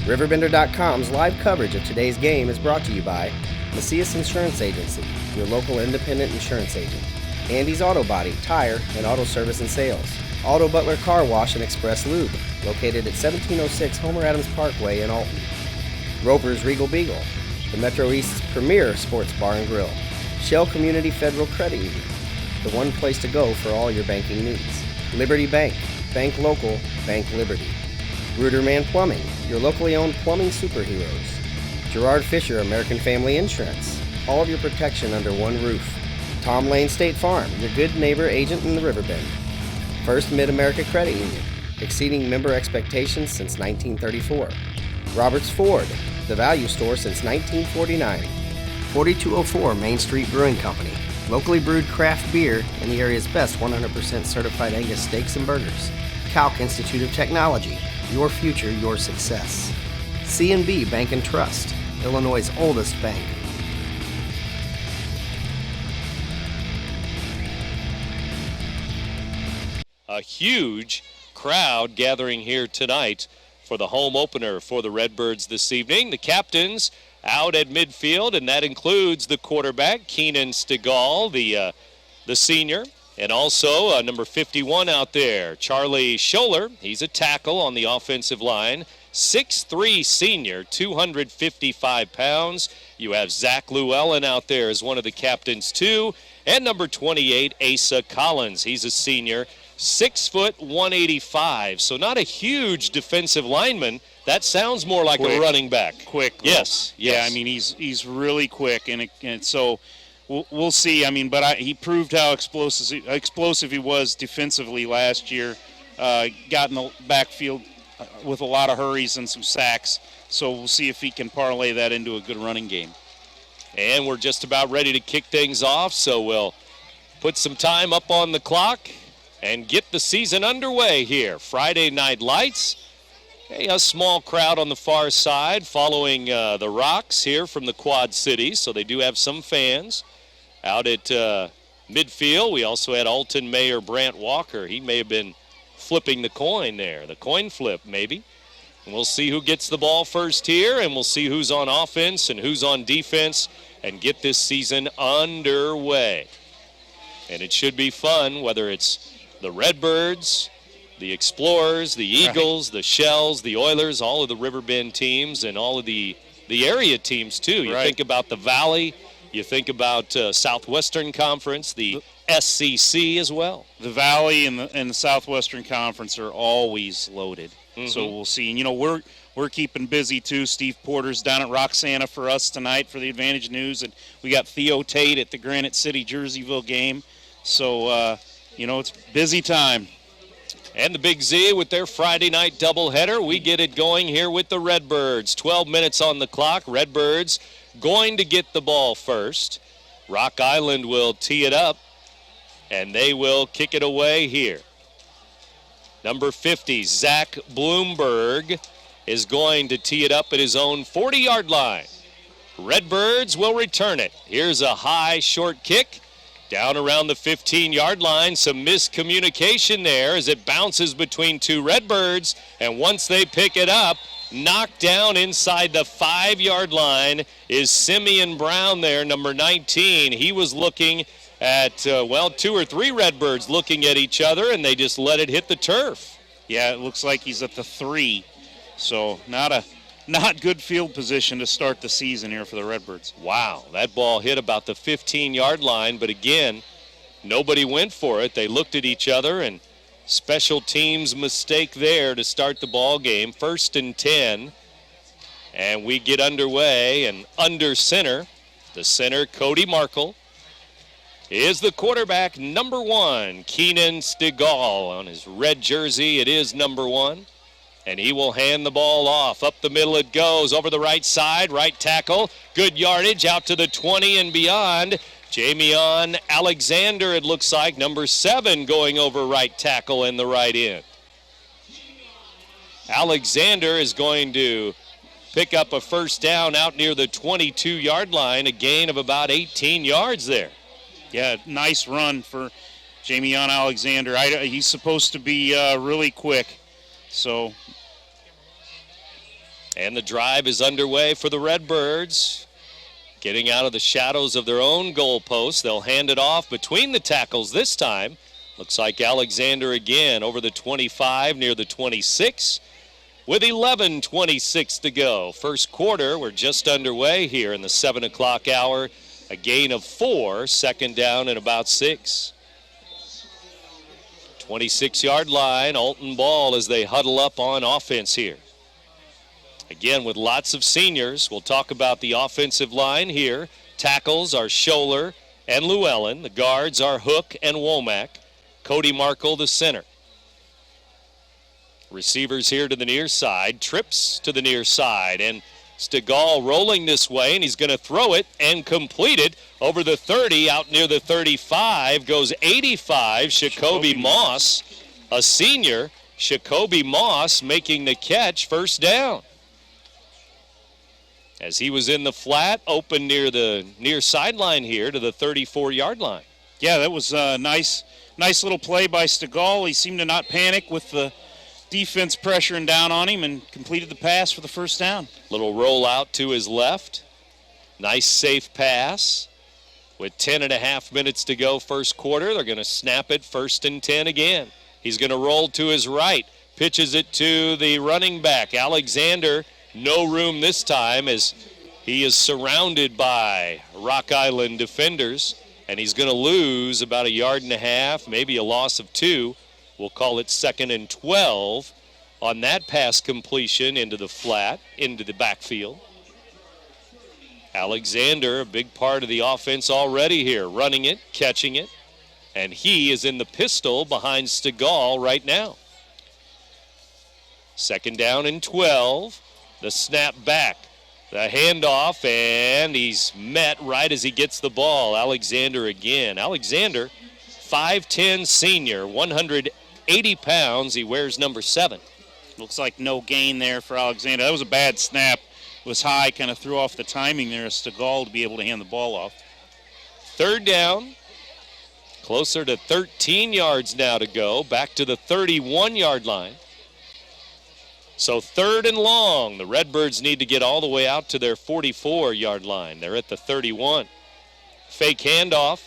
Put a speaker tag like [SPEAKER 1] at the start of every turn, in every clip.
[SPEAKER 1] RiverBender.com's live coverage of today's game is brought to you by Macias Insurance Agency, your local independent insurance agent. Andy's Auto Body, Tire, and Auto Service and Sales. Auto Butler Car Wash and Express Lube, located at 1706 Homer Adams Parkway in Alton. Roper's Regal Beagle, the Metro East's premier sports bar and grill. Shell Community Federal Credit Union, the one place to go for all your banking needs. Liberty Bank, bank local, bank Liberty. Ruderman Plumbing, your locally owned plumbing superheroes. Gerard Fisher American Family Insurance, all of your protection under one roof. Tom Lane State Farm, your good neighbor agent in the Riverbend. First Mid-America Credit Union, exceeding member expectations since 1934. Roberts Ford, the value store since 1949. 4204 Main Street Brewing Company, locally brewed craft beer and the area's best 100% certified Angus steaks and burgers. Calc Institute of Technology, your future, your success. C&B Bank and Trust, Illinois' oldest bank.
[SPEAKER 2] A huge crowd gathering here tonight for the home opener for the Redbirds this evening. The captains out at midfield, and that includes the quarterback, Keenan Stegall, the senior, and also number 51 out there, Charlie Scholler. He's a tackle on the offensive line. 6'3" senior, 255 pounds. You have Zach Llewellyn out there as one of the captains too. And number 28, Asa Collins. He's a senior, 6 foot 185. So not a huge defensive lineman. That sounds more like a running back.
[SPEAKER 3] Quick.
[SPEAKER 2] Yes.
[SPEAKER 3] Yeah, I mean, he's really quick. And so we'll see. I mean, but he proved how explosive he was defensively last year. Got in the backfield with a lot of hurries and some sacks. So we'll see if he can parlay that into a good running game.
[SPEAKER 2] And we're just about ready to kick things off, so we'll put some time up on the clock and get the season underway here. Friday Night Lights. A small crowd on the far side following the Rocks here from the Quad Cities, so they do have some fans out at midfield. We also had Alton Mayor Brant Walker. He may have been flipping the coin there, the coin flip maybe. And we'll see who gets the ball first here, and we'll see who's on offense and who's on defense and get this season underway. And it should be fun, whether it's the Redbirds, the Explorers, the Eagles, the Shells, the Oilers, all of the Riverbend teams, and all of the area teams too. You think about the Valley, you think about Southwestern Conference, the SCC as well.
[SPEAKER 3] The Valley and the Southwestern Conference are always loaded. Mm-hmm. So we'll see. And, you know, we're keeping busy too. Steve Porter's down at Roxana for us tonight for the Advantage News, and we got Theo Tate at the Granite City Jerseyville game. So, you know, it's busy time.
[SPEAKER 2] And the Big Z with their Friday night doubleheader. We get it going here with the Redbirds. 12 minutes on the clock. Redbirds going to get the ball first. Rock Island will tee it up, and they will kick it away here. Number 50, Zach Bloomberg, is going to tee it up at his own 40-yard line. Redbirds will return it. Here's a high, short kick. Down around the 15-yard line, some miscommunication there as it bounces between two Redbirds, and once they pick it up, knocked down inside the 5-yard line is Simeon Brown there, number 19. He was looking at, 2 or 3 Redbirds looking at each other, and they just let it hit the turf.
[SPEAKER 3] Yeah, it looks like he's at the 3, so not good field position to start the season here for the Redbirds.
[SPEAKER 2] Wow, that ball hit about the 15-yard line, but again, nobody went for it. They looked at each other, and special teams mistake there to start the ball game. 1st and 10, and we get underway, and under center, the center, Cody Markle, is the quarterback, number 1, Keenan Stegall. On his red jersey, it is number 1. And he will hand the ball off. Up the middle it goes, over the right side, right tackle. Good yardage out to the 20 and beyond. Jamion Alexander, it looks like, number 7, going over right tackle in the right end. Alexander is going to pick up a first down out near the 22-yard line, a gain of about 18 yards there.
[SPEAKER 3] Yeah, nice run for Jamion Alexander. He's supposed to be really quick. So
[SPEAKER 2] And the drive is underway for the Redbirds. Getting out of the shadows of their own goalpost. They'll hand it off between the tackles this time. Looks like Alexander again over the 25 near the 26 with 11:26 to go. First quarter, we're just underway here in the 7 o'clock hour. A gain of 4, second down and about 6. 26-yard line, Alton ball as they huddle up on offense here. Again, with lots of seniors, we'll talk about the offensive line here. Tackles are Scholler and Llewellyn. The guards are Hook and Womack. Cody Markle, the center. Receivers here to the near side. Trips to the near side. And Stegall rolling this way, and he's going to throw it and complete it over the 30, out near the 35. Goes 85, Shacoby Moss, a senior. Shacoby Moss making the catch, first down. As he was in the flat, open near the near sideline here to the 34-yard line.
[SPEAKER 3] Yeah, that was a nice little play by Stegall. He seemed to not panic with the defense pressuring down on him and completed the pass for the first down.
[SPEAKER 2] Little roll out to his left. Nice safe pass. With 10.5 minutes to go first quarter, they're going to snap it 1st and 10 again. He's going to roll to his right. Pitches it to the running back, Alexander. No room this time as he is surrounded by Rock Island defenders, and he's going to lose about 1.5 yards, maybe a loss of 2. We'll call it 2nd and 12 on that pass completion into the flat, into the backfield. Alexander, a big part of the offense already here, running it, catching it, and he is in the pistol behind Stegall right now. 2nd down and 12. The snap back, the handoff, and he's met right as he gets the ball. Alexander again. Alexander, 5'10 senior, 180 pounds. He wears number 7.
[SPEAKER 3] Looks like no gain there for Alexander. That was a bad snap. It was high, kind of threw off the timing there of Stegall to be able to hand the ball off.
[SPEAKER 2] 3rd down, closer to 13 yards now to go, back to the 31-yard line. So 3rd and long. The Redbirds need to get all the way out to their 44-yard line. They're at the 31. Fake handoff.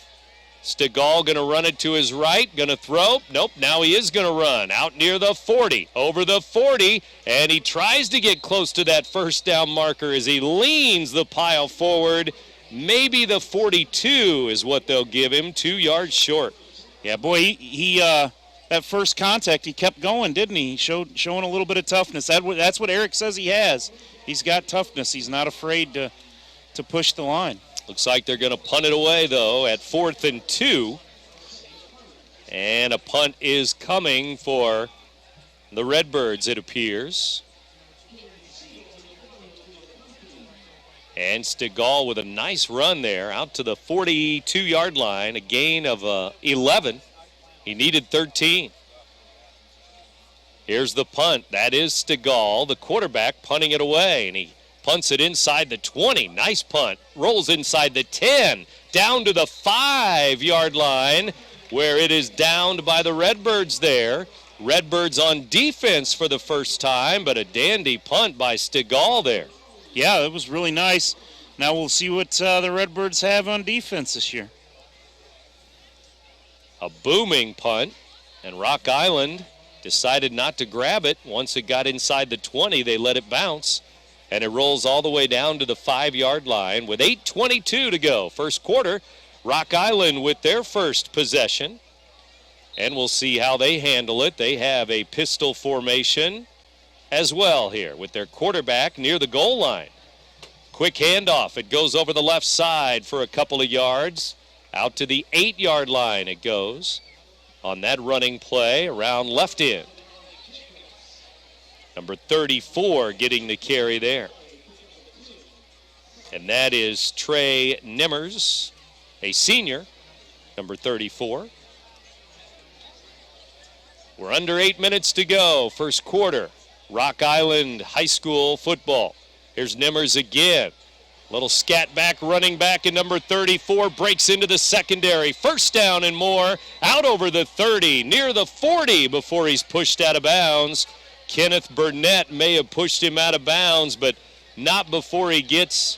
[SPEAKER 2] Stegall going to run it to his right. Going to throw. Nope, now he is going to run. Out near the 40. Over the 40. And he tries to get close to that first down marker as he leans the pile forward. Maybe the 42 is what they'll give him. 2 yards short.
[SPEAKER 3] Yeah, boy, he that first contact, he kept going, didn't he? Showing a little bit of toughness. That's what Eric says he has. He's got toughness. He's not afraid to push the line.
[SPEAKER 2] Looks like they're going to punt it away, though, at 4th and 2. And a punt is coming for the Redbirds, it appears. And Stegall with a nice run there out to the 42-yard line, a gain of 11. He needed 13. Here's the punt. That is Stegall, the quarterback, punting it away. And he punts it inside the 20. Nice punt. Rolls inside the 10. Down to the 5-yard line where it is downed by the Redbirds there. Redbirds on defense for the first time, but a dandy punt by Stegall there.
[SPEAKER 3] Yeah, that was really nice. Now we'll see what the Redbirds have on defense this year.
[SPEAKER 2] A booming punt, and Rock Island decided not to grab it. Once it got inside the 20, they let it bounce, and it rolls all the way down to the 5-yard line with 8:22 to go. First quarter, Rock Island with their first possession, and we'll see how they handle it. They have a pistol formation as well here with their quarterback near the goal line. Quick handoff. It goes over the left side for a couple of yards. Out to the 8-yard line it goes on that running play around left end. Number 34 getting the carry there. And that is Trey Nimmers, a senior, number 34. We're under 8 minutes to go, first quarter. Rock Island High School football. Here's Nimmers again. Little scat back, running back, and number 34 breaks into the secondary. First down and more, out over the 30, near the 40 before he's pushed out of bounds Kenneth Burnett may have pushed him out of bounds, but not before he gets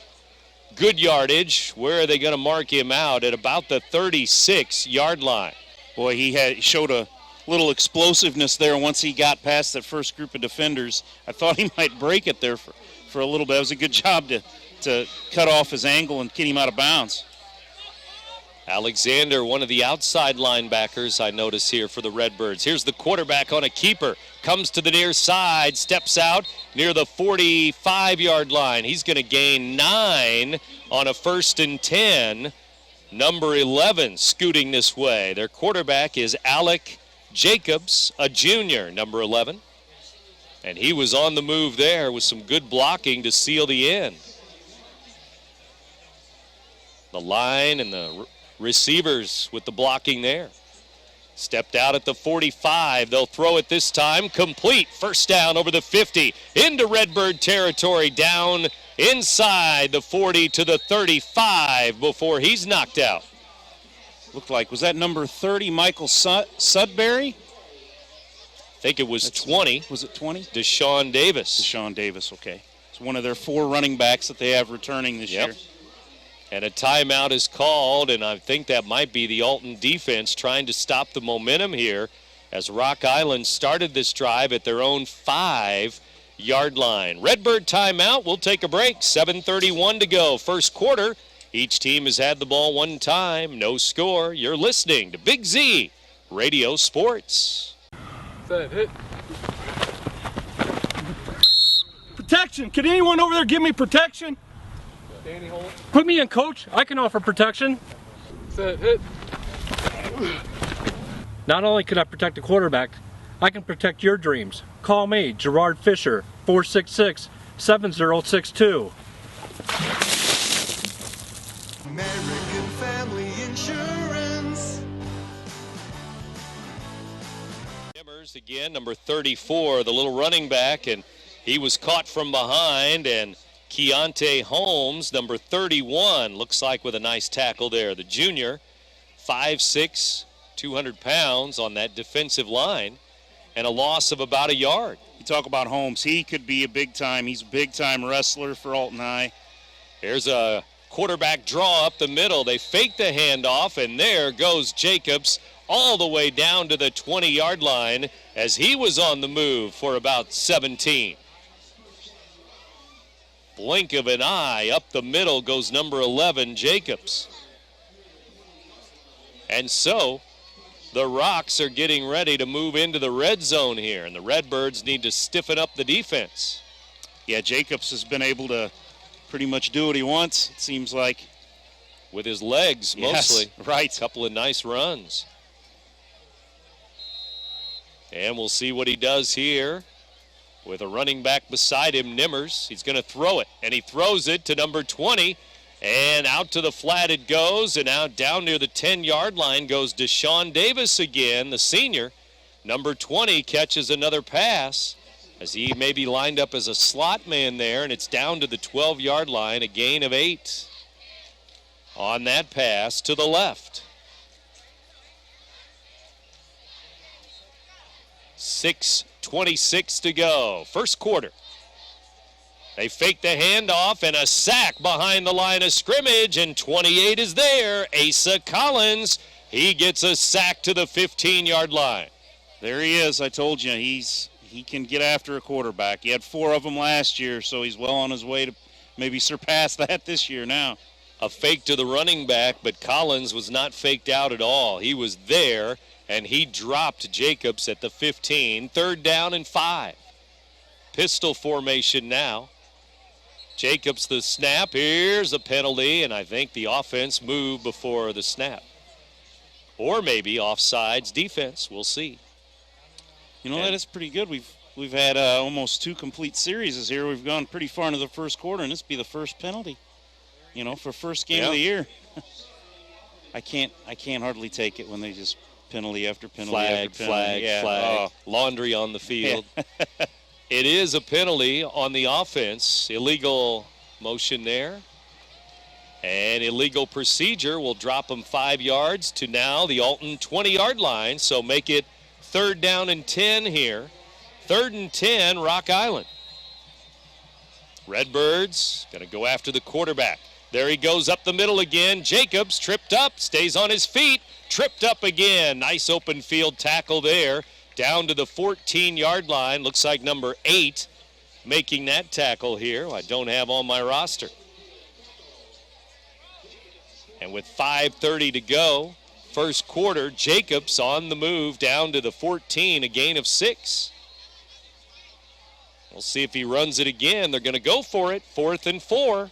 [SPEAKER 2] good yardage. Where are they going to mark him out? At about the 36-yard line.
[SPEAKER 3] Boy, he showed a little explosiveness there once he got past that first group of defenders. I thought he might break it there for a little bit. It was a good job to cut off his angle and get him out of bounds.
[SPEAKER 2] Alexander, one of the outside linebackers I notice here for the Redbirds. Here's the quarterback on a keeper. Comes to the near side, steps out near the 45-yard line. He's going to gain 9 on a 1st and 10. Number 11 scooting this way. Their quarterback is Alec Jacobs, a junior, number 11. And he was on the move there with some good blocking to seal the end. The line and the receivers with the blocking there. Stepped out at the 45. They'll throw it this time. Complete. First down over the 50. Into Redbird territory. Down inside the 40 to the 35 before he's knocked out.
[SPEAKER 3] Looked like, was that number 30, Michael Sudbury?
[SPEAKER 2] I think it was 20.
[SPEAKER 3] Was it 20?
[SPEAKER 2] Deshaun Davis.
[SPEAKER 3] Deshaun Davis, okay. It's one of their 4 running backs that they have returning this year.
[SPEAKER 2] And a timeout is called, and I think that might be the Alton defense trying to stop the momentum here as Rock Island started this drive at their own 5-yard line. Redbird timeout. We'll take a break. 7:31 to go. First quarter. Each team has had the ball one time. No score. You're listening to Big Z Radio Sports.
[SPEAKER 4] Set, hit. Protection. Can anyone over there give me protection? Danny Holt. Put me in, coach. I can offer protection. Set, hit. Not only can I protect the quarterback, I can protect your dreams. Call me, Gerard Fisher, 466-7062.
[SPEAKER 5] American Family Insurance.
[SPEAKER 2] Nimmers again, number 34, the little running back, and he was caught from behind, and Keontae Holmes, number 31, looks like with a nice tackle there. The junior, 5'6", 200 pounds on that defensive line, and a loss of about a yard.
[SPEAKER 3] You talk about Holmes, he could be he's a big-time wrestler for Alton High.
[SPEAKER 2] There's a quarterback draw up the middle. They fake the handoff, and there goes Jacobs all the way down to the 20-yard line as he was on the move for about 17. Blink of an eye, up the middle goes number 11, Jacobs. And so the Rocks are getting ready to move into the red zone here, and the Redbirds need to stiffen up the defense.
[SPEAKER 3] Yeah, Jacobs has been able to pretty much do what he wants, it seems like.
[SPEAKER 2] With his legs, mostly.
[SPEAKER 3] Yes, right.
[SPEAKER 2] A couple of nice runs. And we'll see what he does here with a running back beside him, Nimmers. He's going to throw it, and he throws it to number 20, and out to the flat it goes, and out down near the 10-yard line goes Deshaun Davis again, the senior. Number 20 catches another pass as he may be lined up as a slot man there, and it's down to the 12-yard line, a gain of 8 on that pass to the left. 6:26 to go, first quarter. They fake the handoff and a sack behind the line of scrimmage, and 28 is there. Asa Collins, he gets a sack to the 15-yard line.
[SPEAKER 3] There he is. I told you, he can get after a quarterback. He had 4 of them last year, so he's well on his way to maybe surpass that this year now.
[SPEAKER 2] A fake to the running back, but Collins was not faked out at all. He was there, and he dropped Jacobs at the 15. 3rd down and 5. Pistol formation now. Jacobs the snap. Here's a penalty, and I think the offense moved before the snap. Or maybe offsides defense. We'll see.
[SPEAKER 3] You know, that is pretty good. We've had almost 2 complete series here. We've gone pretty far into the first quarter, and this will be the first penalty. You know, for first game of the year. I can't hardly take it when they just penalty after penalty after penalty.
[SPEAKER 2] Flag. Laundry on the field. Yeah. It is a penalty on the offense. Illegal motion there. And illegal procedure will drop them 5 yards to now the Alton 20-yard line. So make it 3rd down and 10 here. 3rd and 10, Rock Island. Redbirds going to go after the quarterback. There he goes up the middle again. Jacobs tripped up, stays on his feet, tripped up again. Nice open field tackle there. Down to the 14-yard line. Looks like number 8 making that tackle here. I don't have on my roster. And with 5:30 to go, first quarter, Jacobs on the move down to the 14, a gain of 6. We'll see if he runs it again. They're going to go for it. 4th and 4.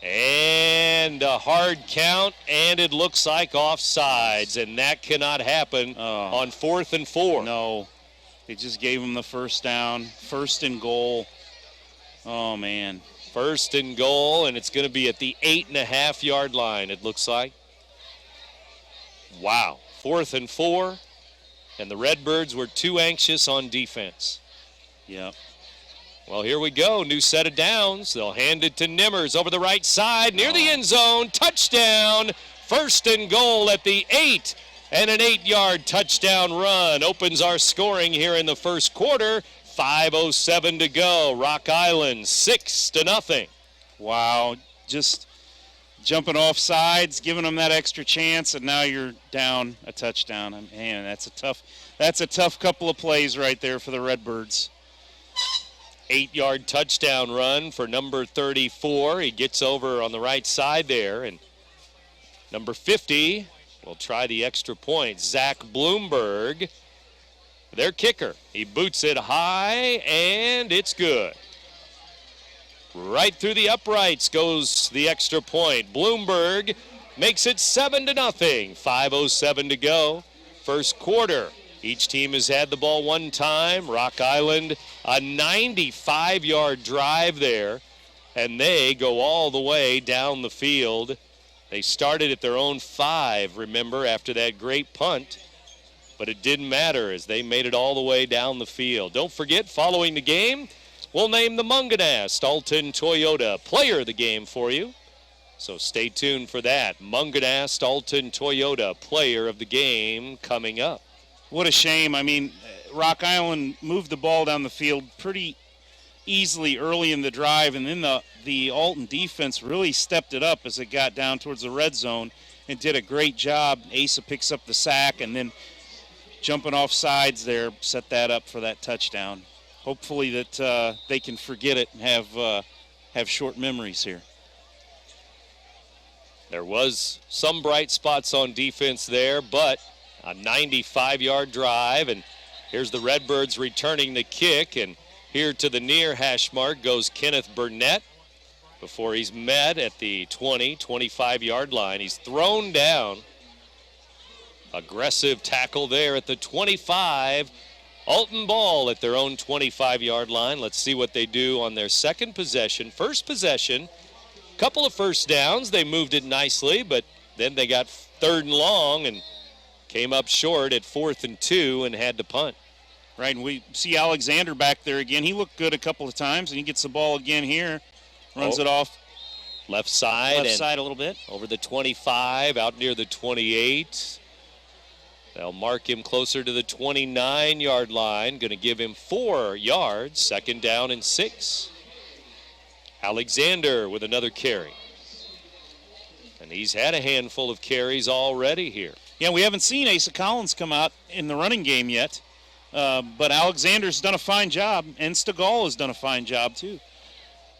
[SPEAKER 2] And a hard count, and it looks like offsides, and that cannot happen on 4th and 4.
[SPEAKER 3] No, they just gave him the first down, 1st and goal. Oh, man.
[SPEAKER 2] 1st and goal, and it's going to be at the 8.5-yard line, it looks like. Wow, 4th and 4, and the Redbirds were too anxious on defense.
[SPEAKER 3] Yep.
[SPEAKER 2] Well, here we go. New set of downs. They'll hand it to Nimmers over the right side near the end zone. Touchdown. 1st and goal at the 8. And an 8-yard touchdown run opens our scoring here in the first quarter. 5:07 to go. Rock Island 6-0.
[SPEAKER 3] Wow. Just jumping off sides, giving them that extra chance, and now you're down a touchdown. Man, that's a tough couple of plays right there for the Redbirds.
[SPEAKER 2] 8-yard touchdown run for number 34. He gets over on the right side there. And number 50 will try the extra point. Zach Bloomberg, their kicker. He boots it high, and it's good. Right through the uprights goes the extra point. Bloomberg makes it 7-0. 5:07 to go. First quarter. Each team has had the ball one time. Rock Island, a 95-yard drive there, and they go all the way down the field. They started at their own 5, remember, after that great punt, but it didn't matter as they made it all the way down the field. Don't forget, following the game, we'll name the Munganast Alton Toyota player of the game for you. So stay tuned for that. Munganast Alton Toyota player of the game coming up.
[SPEAKER 3] What a shame. I mean, Rock Island moved the ball down the field pretty easily early in the drive, and then the Alton defense really stepped it up as it got down towards the red zone and did a great job. Asa picks up the sack, and then jumping off sides there, set that up for that touchdown. Hopefully that they can forget it and have short memories here.
[SPEAKER 2] There was some bright spots on defense there, but a 95-yard drive, and here's the Redbirds returning the kick, and here to the near hash mark goes Kenneth Burnett before he's met at the 25-yard line. He's thrown down. Aggressive tackle there at the 25. Alton ball at their own 25-yard line. Let's see what they do on their second possession. First possession, couple of first downs. They moved it nicely, but then they got 3rd and long and came up short at 4th and 2 and had to punt.
[SPEAKER 3] Right, and we see Alexander back there again. He looked good a couple of times, and he gets the ball again here. Runs it off.
[SPEAKER 2] Left side
[SPEAKER 3] a little bit.
[SPEAKER 2] Over the 25, out near the 28. They'll mark him closer to the 29-yard line. Going to give him 4 yards. 2nd down and 6. Alexander with another carry. And he's had a handful of carries already here.
[SPEAKER 3] Yeah, we haven't seen Asa Collins come out in the running game yet. But Alexander's done a fine job, and Stegall has done a fine job too.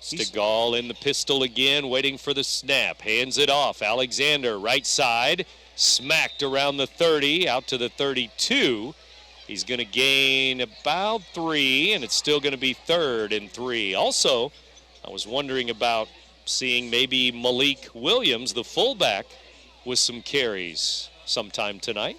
[SPEAKER 2] Stegall in the pistol again, waiting for the snap. Hands it off. Alexander, right side, smacked around the 30, out to the 32. He's going to gain about 3, and it's still going to be 3rd and 3. Also, I was wondering about seeing maybe Malik Williams, the fullback, with some carries sometime tonight.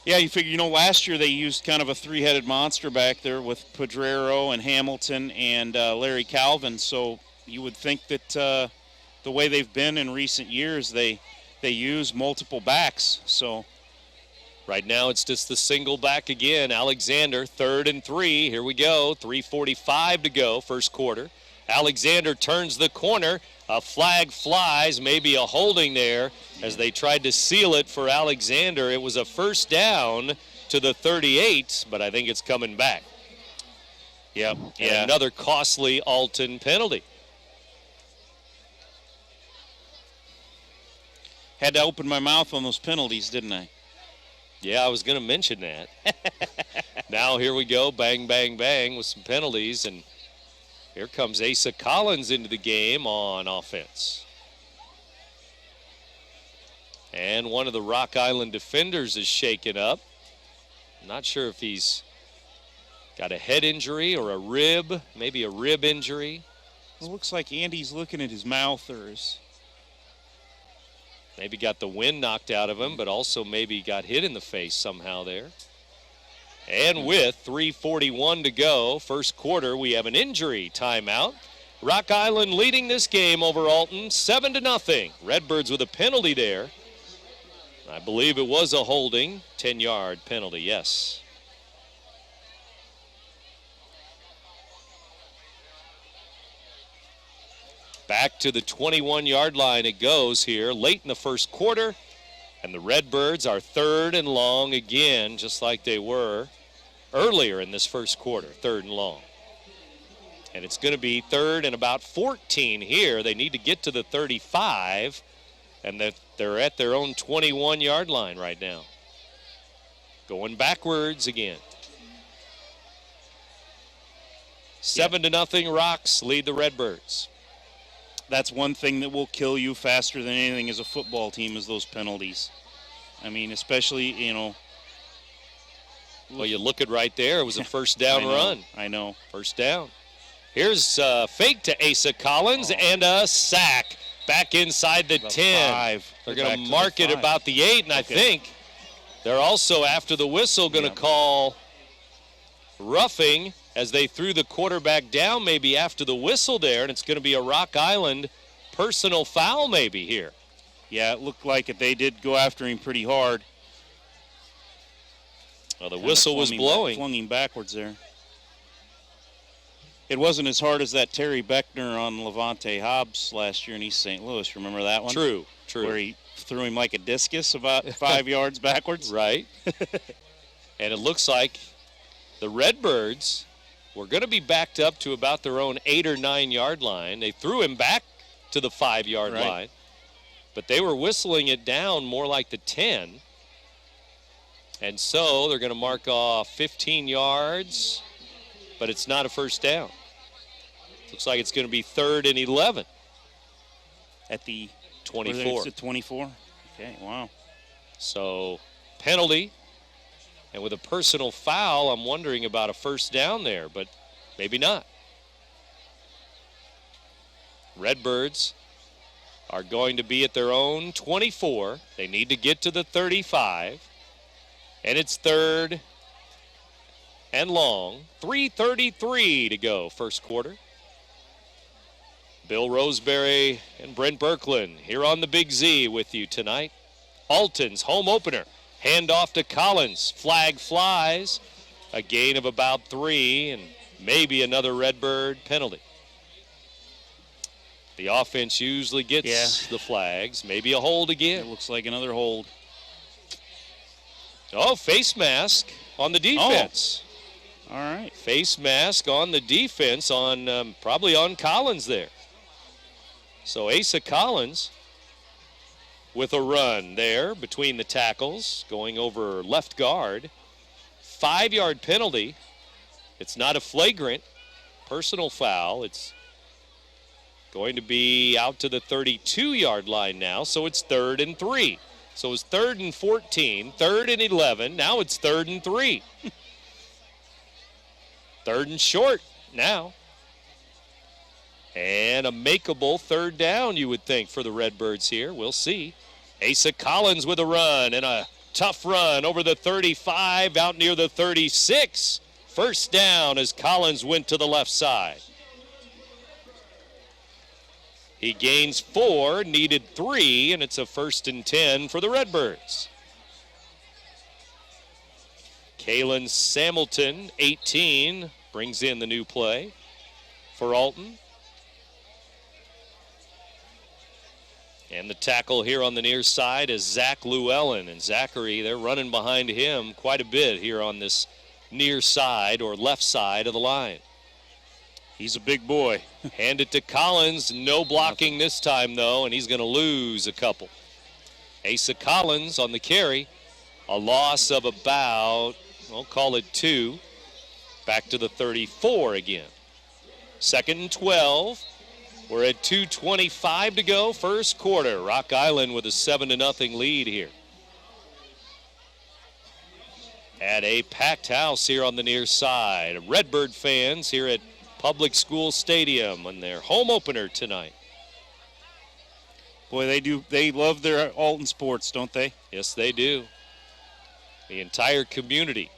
[SPEAKER 3] Yeah, you figure, last year they used kind of a 3-headed monster back there with Pedrero and Hamilton and Larry Calvin. So you would think that the way they've been in recent years, they use multiple backs. So
[SPEAKER 2] right now it's just the single back again. Alexander, 3rd and 3. Here we go. 3:45 to go, first quarter. Alexander turns the corner. A flag flies, maybe a holding there as they tried to seal it for Alexander. It was a first down, to the 38, but I think it's coming back.
[SPEAKER 3] Yep.
[SPEAKER 2] And
[SPEAKER 3] Yeah.
[SPEAKER 2] another costly Alton penalty.
[SPEAKER 3] Had to open my mouth on those penalties, didn't I?
[SPEAKER 2] Yeah, I was going to mention that. Now here we go, bang, bang, bang with some penalties, and here comes Asa Collins into the game on offense. And one of the Rock Island defenders is shaken up. Not sure if he's got a head injury or a rib, maybe a rib injury.
[SPEAKER 3] It looks like Andy's looking at his mouth or his...
[SPEAKER 2] Maybe got the wind knocked out of him, but also maybe got hit in the face somehow there. And with 3:41 to go, first quarter, we have an injury timeout. Rock Island leading this game over Alton 7-0. Redbirds with a penalty there. I believe it was a holding, 10-yard penalty, yes. Back to the 21-yard line it goes here late in the first quarter. And the Redbirds are 3rd and long again, just like they were earlier in this first quarter, 3rd and long. And it's going to be 3rd and about 14 here. They need to get to the 35, and they're at their own 21-yard line right now. Going backwards again. 7-0 Rocks lead the Redbirds.
[SPEAKER 3] That's one thing that will kill you faster than anything as a football team is those penalties. I mean, especially, you know.
[SPEAKER 2] Well, you look at right there. It was a first down run.
[SPEAKER 3] I know.
[SPEAKER 2] First down. Here's fake to Asa Collins and a sack back inside the 10.
[SPEAKER 3] 5.
[SPEAKER 2] They're going to mark it about the 8, and I think they're also, after the whistle, going to call roughing as they threw the quarterback down maybe after the whistle there, and it's going to be a Rock Island personal foul maybe here.
[SPEAKER 3] Yeah, it looked like it. They did go after him pretty hard.
[SPEAKER 2] Well, the whistle was blowing.
[SPEAKER 3] Flung him backwards there. It wasn't as hard as that Terry Beckner on Levante Hobbs last year in East St. Louis. Remember that one?
[SPEAKER 2] True.
[SPEAKER 3] Where he threw him like a discus about 5 yards backwards.
[SPEAKER 2] Right. And it looks like the Redbirds were going to be backed up to about their own 8 or 9 yard line. They threw him back to the 5 yard line, but they were whistling it down more like the 10. And so they're going to mark off 15 yards, but it's not a first down. Looks like it's going to be 3rd and 11.
[SPEAKER 3] At the
[SPEAKER 2] 24.
[SPEAKER 3] It's at 24? Okay, wow.
[SPEAKER 2] So penalty. And with a personal foul, I'm wondering about a first down there, but maybe not. Redbirds are going to be at their own 24. They need to get to the 35. And it's 3rd and long. 3:33 to go, first quarter. Bill Roseberry and Brent Birkland here on the Big Z with you tonight. Alton's home opener. Hand off to Collins. Flag flies. A gain of about 3 and maybe another Redbird penalty. The offense usually gets the flags. Maybe a hold again.
[SPEAKER 3] It looks like another hold.
[SPEAKER 2] Oh, face mask on the defense.
[SPEAKER 3] Oh. All right.
[SPEAKER 2] Face mask on the defense on probably on Collins there. So Asa Collins with a run there between the tackles, going over left guard. 5 yard penalty. It's not a flagrant personal foul. It's going to be out to the 32 yard line now, so it's 3rd and 3. So it's 3rd and 14, 3rd and 11. Now it's 3rd and 3. 3rd and short now. And a makeable 3rd down, you would think, for the Redbirds here. We'll see. Asa Collins with a run and a tough run over the 35 out near the 36. First down as Collins went to the left side. He gains 4, needed 3, and it's a 1st and 10 for the Redbirds. Kalen Samilton, 18, brings in the new play for Alton. And the tackle here on the near side is Zach Llewellyn. And Zachary, they're running behind him quite a bit here on this near side or left side of the line.
[SPEAKER 3] He's a big boy.
[SPEAKER 2] Hand it to Collins. No blocking this time, though, and he's going to lose a couple. Asa Collins on the carry. A loss of about, we'll call it 2. Back to the 34 again. 2nd and 12. We're at 2:25 to go, first quarter. Rock Island with a 7-0 lead here. At a packed house here on the near side. Redbird fans here at Public School Stadium on their home opener tonight.
[SPEAKER 3] Boy, they do. They love their Alton sports, don't they?
[SPEAKER 2] Yes, they do. The entire community.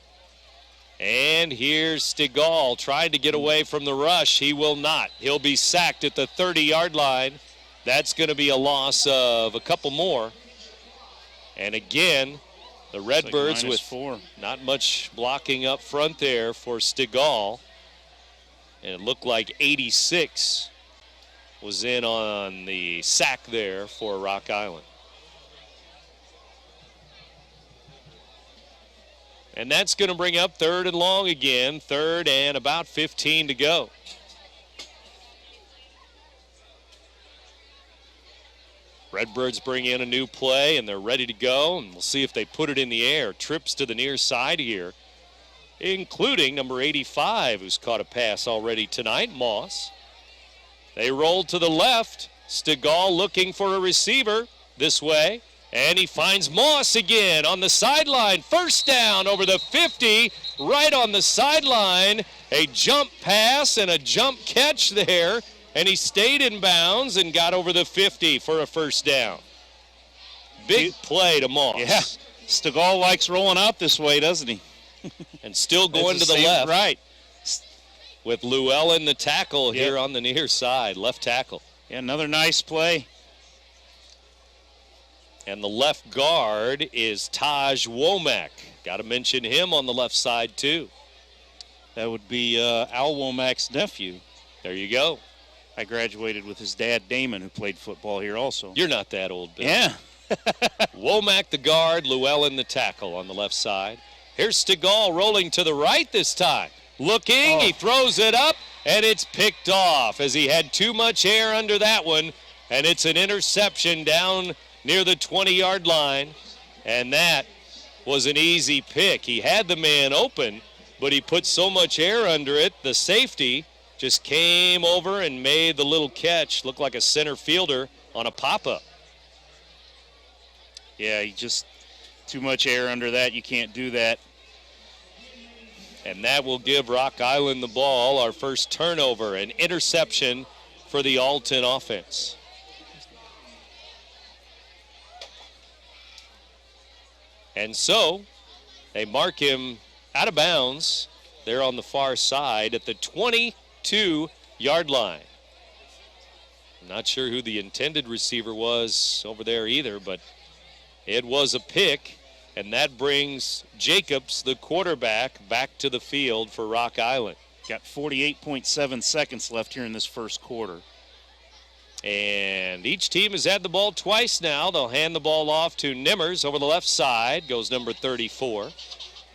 [SPEAKER 2] And here's Stigall trying to get away from the rush. He will not. He'll be sacked at the 30-yard line. That's going to be a loss of a couple more. And again, the Redbirds with
[SPEAKER 3] -4.
[SPEAKER 2] Not much blocking up front there for Stigall. And it looked like 86 was in on the sack there for Rock Island. And that's going to bring up 3rd and long again. 3rd and about 15 to go. Redbirds bring in a new play, and they're ready to go. And we'll see if they put it in the air. Trips to the near side here, including number 85, who's caught a pass already tonight, Moss. They roll to the left. Stigall looking for a receiver this way. And he finds Moss again on the sideline. First down over the 50, right on the sideline. A jump pass and a jump catch there. And he stayed in bounds and got over the 50 for a first down. Big play to Moss.
[SPEAKER 3] Yeah, Stigall likes rolling out this way, doesn't he?
[SPEAKER 2] And still going to the left.
[SPEAKER 3] Right.
[SPEAKER 2] With Llewellyn, the tackle here on the near side, left tackle.
[SPEAKER 3] Yeah, another nice play.
[SPEAKER 2] And the left guard is Taj Womack. Got to mention him on the left side, too.
[SPEAKER 3] That would be Al Womack's nephew.
[SPEAKER 2] There you go.
[SPEAKER 3] I graduated with his dad, Damon, who played football here also.
[SPEAKER 2] You're not that old, Bill.
[SPEAKER 3] Yeah.
[SPEAKER 2] Womack the guard, Llewellyn the tackle on the left side. Here's Stigall rolling to the right this time. Looking, he throws it up, and it's picked off as he had too much air under that one. And it's an interception down near the 20-yard line. And that was an easy pick. He had the man open, but he put so much air under it, the safety just came over and made the little catch look like a center fielder on a pop-up.
[SPEAKER 3] Yeah, he just too much air under that. You can't do that.
[SPEAKER 2] And that will give Rock Island the ball, our first turnover, an interception for the Alton offense. And so they mark him out of bounds there on the far side at the 22-yard line. I'm not sure who the intended receiver was over there either, but it was a pick. And that brings Jacobs, the quarterback, back to the field for Rock Island.
[SPEAKER 3] Got 48.7 seconds left here in this first quarter.
[SPEAKER 2] And each team has had the ball twice now. They'll hand the ball off to Nimmers over the left side. Goes number 34.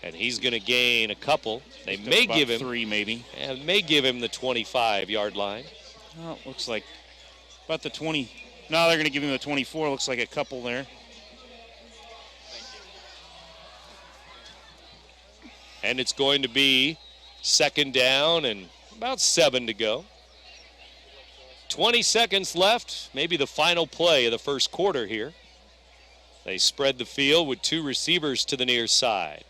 [SPEAKER 2] And he's going to gain a couple. They may give him
[SPEAKER 3] 3 maybe.
[SPEAKER 2] And may give him the 25-yard line.
[SPEAKER 3] Well, it looks like about the 20. No, they're going to give him the 24. Looks like a couple there.
[SPEAKER 2] And it's going to be second down and about 7 to go. 20 seconds left, maybe the final play of the first quarter here. They spread the field with 2 receivers to the near side.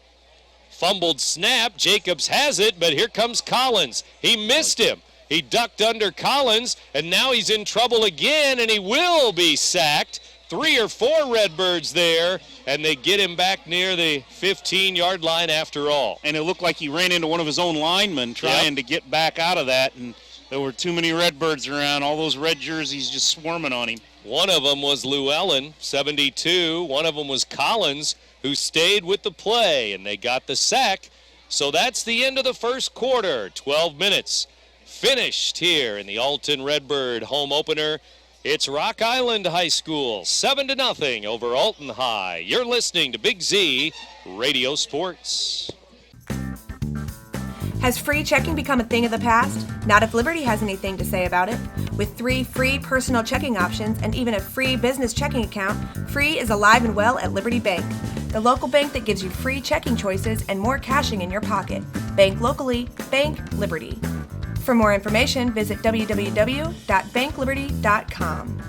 [SPEAKER 2] Fumbled snap, Jacobs has it, but here comes Collins. He missed him. He ducked under Collins, and now he's in trouble again, and he will be sacked. 3 or 4 Redbirds there, and they get him back near the 15-yard line after all.
[SPEAKER 3] And it looked like he ran into one of his own linemen trying to get back out of that, and there were too many Redbirds around. All those red jerseys just swarming on him.
[SPEAKER 2] One of them was Llewellyn, 72. One of them was Collins, who stayed with the play, and they got the sack. So that's the end of the first quarter. 12 minutes finished here in the Alton Redbird home opener. It's Rock Island High School, 7-0 over Alton High. You're listening to Big Z Radio Sports.
[SPEAKER 6] Has free checking become a thing of the past? Not if Liberty has anything to say about it. With 3 free personal checking options and even a free business checking account, free is alive and well at Liberty Bank. The local bank that gives you free checking choices and more cashing in your pocket. Bank locally, bank Liberty. For more information, visit www.bankliberty.com.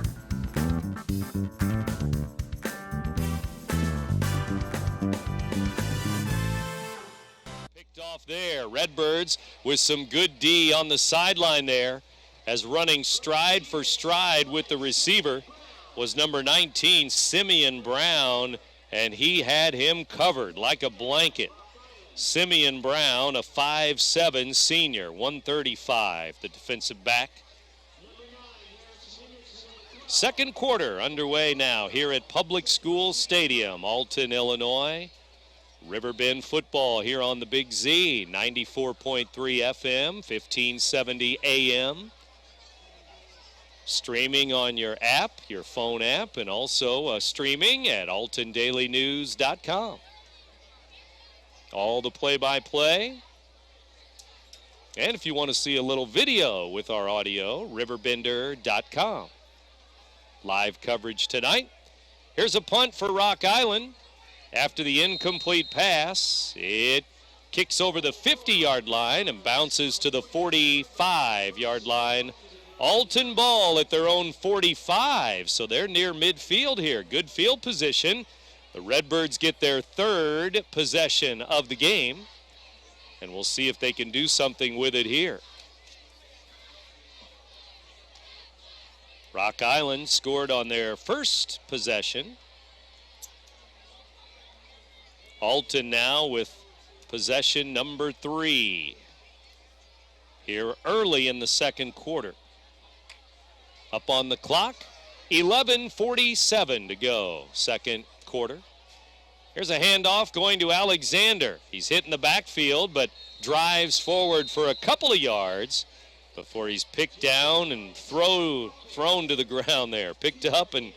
[SPEAKER 2] Off there, Redbirds with some good D on the sideline there, as running stride for stride with the receiver was number 19, Simeon Brown, and he had him covered like a blanket. Simeon Brown, a 5'7" senior, 135, the defensive back. Second quarter underway now here at Public School Stadium, Alton, Illinois. Riverbend football here on the Big Z, 94.3 FM, 1570 AM. Streaming on your app, your phone app, and also streaming at AltonDailyNews.com. All the play-by-play. And if you want to see a little video with our audio, RiverBender.com. Live coverage tonight. Here's a punt for Rock Island. After the incomplete pass, it kicks over the 50-yard line and bounces to the 45-yard line. Alton ball at their own 45, so they're near midfield here. Good field position. The Redbirds get their third possession of the game, and we'll see if they can do something with it here. Rock Island scored on their first possession. Alton now with possession number 3 here early in the second quarter. Up on the clock, 11:47 to go, second quarter. Here's a handoff going to Alexander. He's hitting the backfield, but drives forward for a couple of yards before he's picked down and thrown to the ground there. Picked up and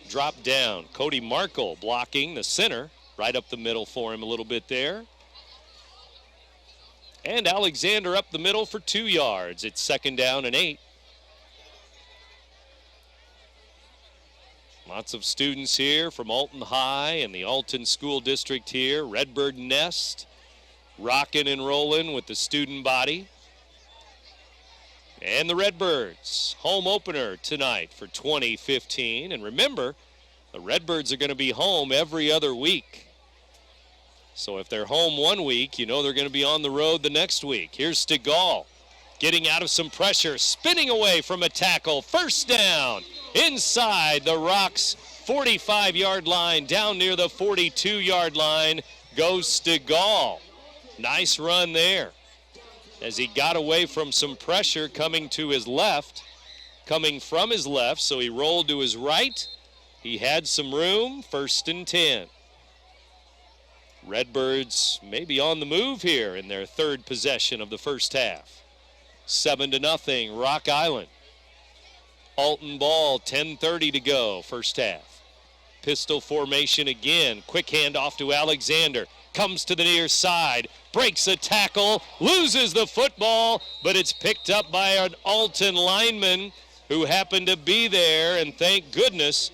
[SPEAKER 2] dropped down. Cody Markle blocking the center. Right up the middle for him a little bit there. And Alexander up the middle for 2 yards. It's 2nd down and 8. Lots of students here from Alton High and the Alton School District here. Redbird Nest rocking and rolling with the student body. And the Redbirds, home opener tonight for 2015. And remember, the Redbirds are going to be home every other week. So if they're home one week, you know they're going to be on the road the next week. Here's Stegall getting out of some pressure, spinning away from a tackle. First down inside the Rocks' 45-yard line, down near the 42-yard line goes Stegall. Nice run there as he got away from some pressure coming from his left, so he rolled to his right. He had some room, 1st and 10. Redbirds may be on the move here in their third possession of the first half. 7-0, Rock Island. Alton ball, 10:30 to go, first half. Pistol formation again. Quick handoff to Alexander. Comes to the near side, breaks a tackle, loses the football, but it's picked up by an Alton lineman who happened to be there, and thank goodness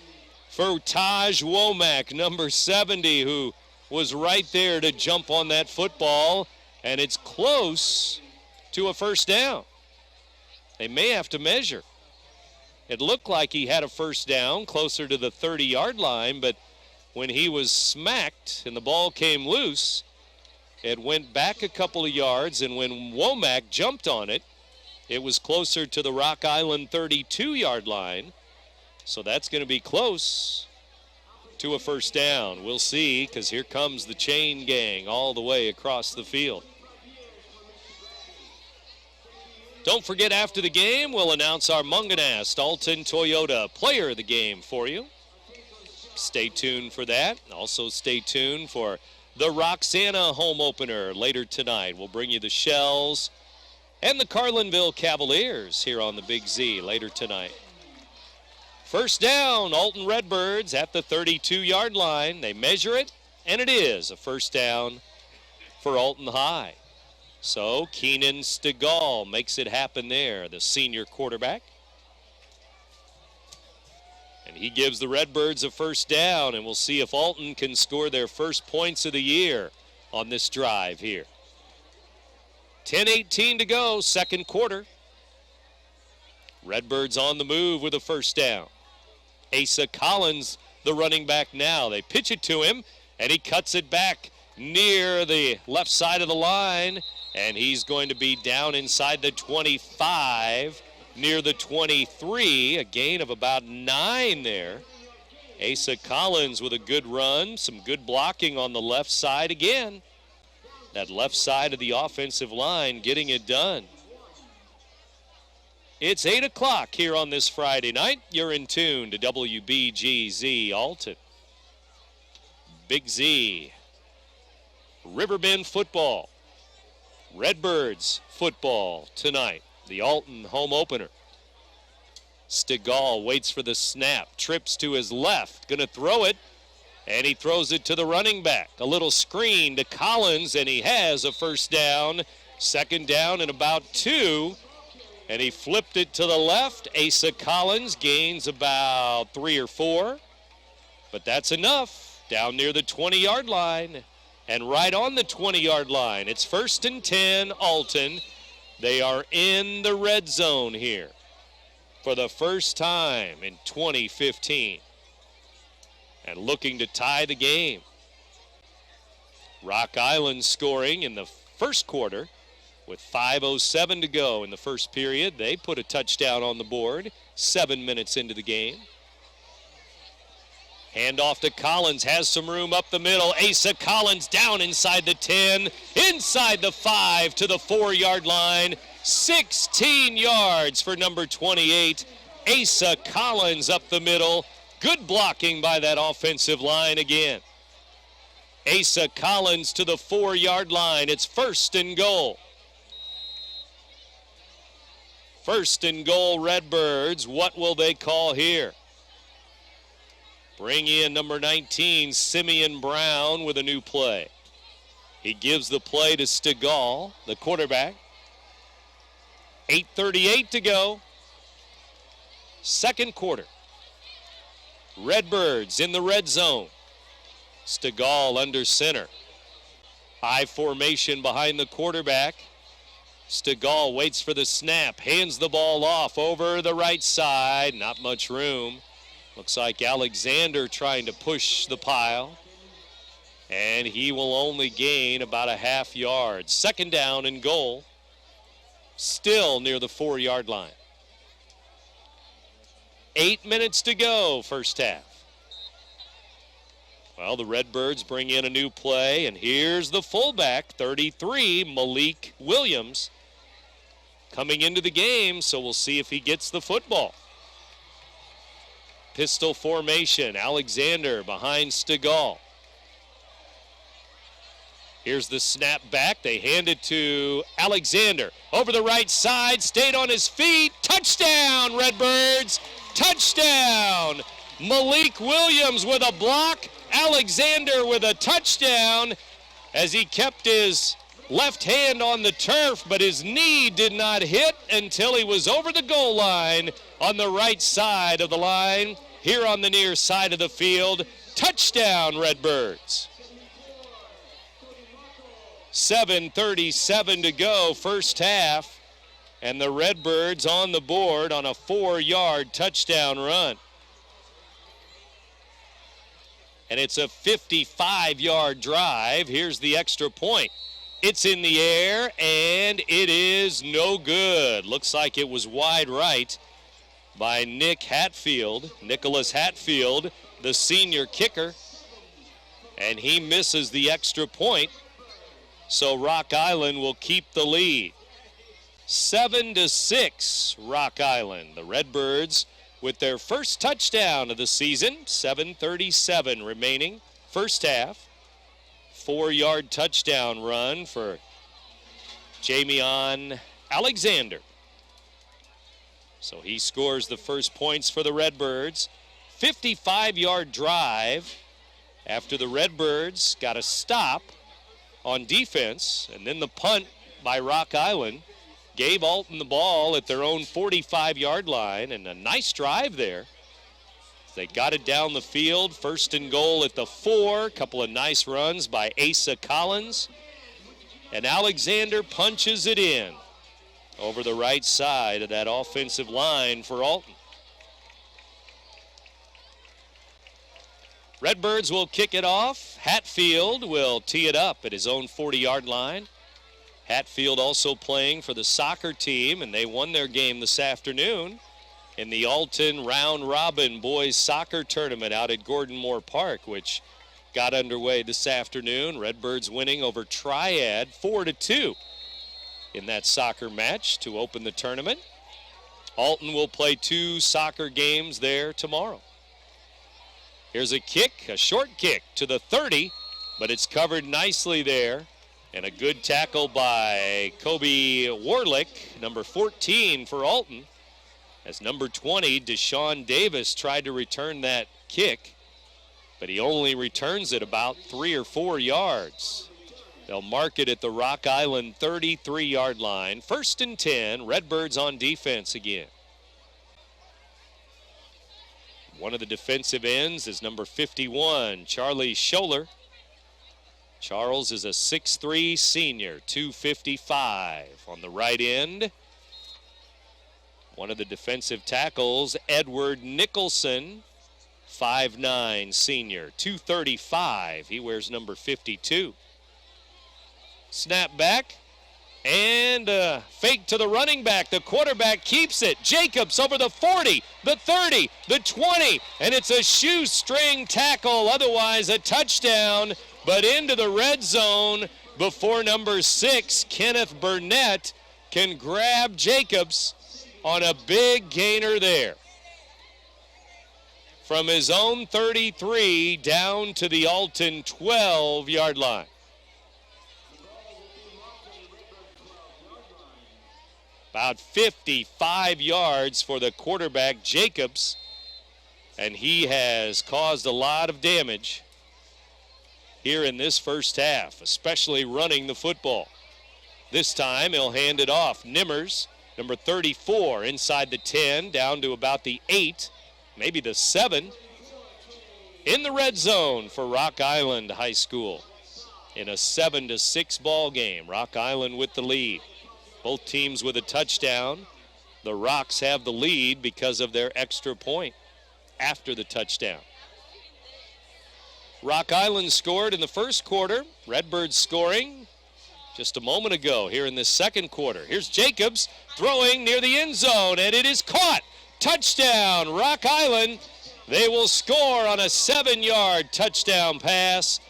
[SPEAKER 2] for Taj Womack, number 70, who was right there to jump on that football, and it's close to a first down. They may have to measure. It looked like he had a first down closer to the 30-yard line, but when he was smacked and the ball came loose, it went back a couple of yards, and when Womack jumped on it, it was closer to the Rock Island 32-yard line. So that's going to be close to a first down. We'll see, because here comes the chain gang all the way across the field. Don't forget, after the game, we'll announce our Munganast Alton Toyota Player of the Game for you. Stay tuned for that. Also stay tuned for the Roxana home opener later tonight. We'll bring you the Shells and the Carlinville Cavaliers here on the Big Z later tonight. First down, Alton Redbirds at the 32-yard line. They measure it, and it is a first down for Alton High. So Keenan Stegall makes it happen there, the senior quarterback. And he gives the Redbirds a first down, and we'll see if Alton can score their first points of the year on this drive here. 10:18 to go, second quarter. Redbirds on the move with a first down. Asa Collins, the running back now. They pitch it to him, and he cuts it back near the left side of the line, and he's going to be down inside the 25, near the 23, a gain of about 9 there. Asa Collins with a good run, some good blocking on the left side again. That left side of the offensive line getting it done. It's 8 o'clock here on this Friday night. You're in tune to WBGZ Alton. Big Z. Riverbend football. Redbirds football tonight. The Alton home opener. Stegall waits for the snap. Trips to his left. Going to throw it. And he throws it to the running back. A little screen to Collins, and he has a first down. Second down and about 2. And he flipped it to the left. Asa Collins gains about 3 or 4. But that's enough. Down near the 20-yard line. And right on the 20-yard line. It's 1st and 10, Alton. They are in the red zone here for the first time in 2015. And looking to tie the game. Rock Island scoring in the first quarter. With 5:07 to go in the first period, they put a touchdown on the board 7 minutes into the game. Handoff to Collins, has some room up the middle. Asa Collins down inside the 10, inside the 5 to the 4-yard line. 16 yards for number 28. Asa Collins up the middle. Good blocking by that offensive line again. Asa Collins to the 4-yard line. It's 1st and goal. 1st and goal, Redbirds. What will they call here? Bring in number 19, Simeon Brown, with a new play. He gives the play to Stegall, the quarterback. 8:38 to go. Second quarter. Redbirds in the red zone. Stegall under center. I formation behind the quarterback. Stegall waits for the snap, hands the ball off over the right side. Not much room. Looks like Alexander trying to push the pile. And he will only gain about a half yard. Second down and goal. Still near the 4-yard line. 8 minutes to go, first half. Well, the Redbirds bring in a new play, and here's the fullback, 33, Malik Williams, coming into the game, so we'll see if he gets the football. Pistol formation, Alexander behind Stegall. Here's the snap back. They hand it to Alexander. Over the right side, stayed on his feet. Touchdown, Redbirds! Touchdown! Malik Williams with a block. Alexander with a touchdown as he kept his left hand on the turf, but his knee did not hit until he was over the goal line on the right side of the line. Here on the near side of the field. Touchdown, Redbirds. 7:37 to go, first half, and the Redbirds on the board on a 4-yard touchdown run. And it's a 55-yard drive. Here's the extra point. It's in the air, and it is no good. Looks like it was wide right by Nicholas Hatfield, the senior kicker. And he misses the extra point. So Rock Island will keep the lead. 7-6, Rock Island. The Redbirds with their first touchdown of the season. 7:37 remaining, first half. 4-yard touchdown run for Jamion Alexander. So he scores the first points for the Redbirds. 55-yard drive after the Redbirds got a stop on defense, and then the punt by Rock Island gave Alton the ball at their own 45-yard line, and a nice drive there. They got it down the field, first and goal at the 4. Couple of nice runs by Asa Collins. And Alexander punches it in over the right side of that offensive line for Alton. Redbirds will kick it off. Hatfield will tee it up at his own 40-yard line. Hatfield also playing for the soccer team, and they won their game this afternoon in the Alton Round Robin Boys Soccer Tournament out at Gordon Moore Park, which got underway this afternoon. Redbirds winning over Triad 4-2 in that soccer match to open the tournament. Alton will play 2 soccer games there tomorrow. Here's a kick, a short kick to the 30, but it's covered nicely there. And a good tackle by Kobe Warlick, number 14 for Alton, as number 20, Deshaun Davis, tried to return that kick, but he only returns it about 3 or 4 yards. They'll mark it at the Rock Island 33-yard line. 1st and 10, Redbirds on defense again. One of the defensive ends is number 51, Charlie Scholler. Charles is a 6'3" senior, 255 on the right end. One of the defensive tackles, Edward Nicholson, 5'9" senior, 235. He wears number 52. Snap back and fake to the running back. The quarterback keeps it. Jacobs over the 40, the 30, the 20, and it's a shoestring tackle, otherwise a touchdown, but into the red zone before number 6, Kenneth Burnett, can grab Jacobs on a big gainer there. From his own 33 down to the Alton 12-yard line. About 55 yards for the quarterback, Jacobs, and he has caused a lot of damage here in this first half, especially running the football. This time he'll hand it off. Nimmers, number 34, inside the 10, down to about the 8, maybe the 7. In the red zone for Rock Island High School in a 7-6 ball game. Rock Island with the lead. Both teams with a touchdown. The Rocks have the lead because of their extra point after the touchdown. Rock Island scored in the first quarter. Redbirds scoring just a moment ago here in this second quarter. Here's Jacobs throwing near the end zone, and it is caught. Touchdown, Rock Island. They will score on a 7-yard touchdown pass.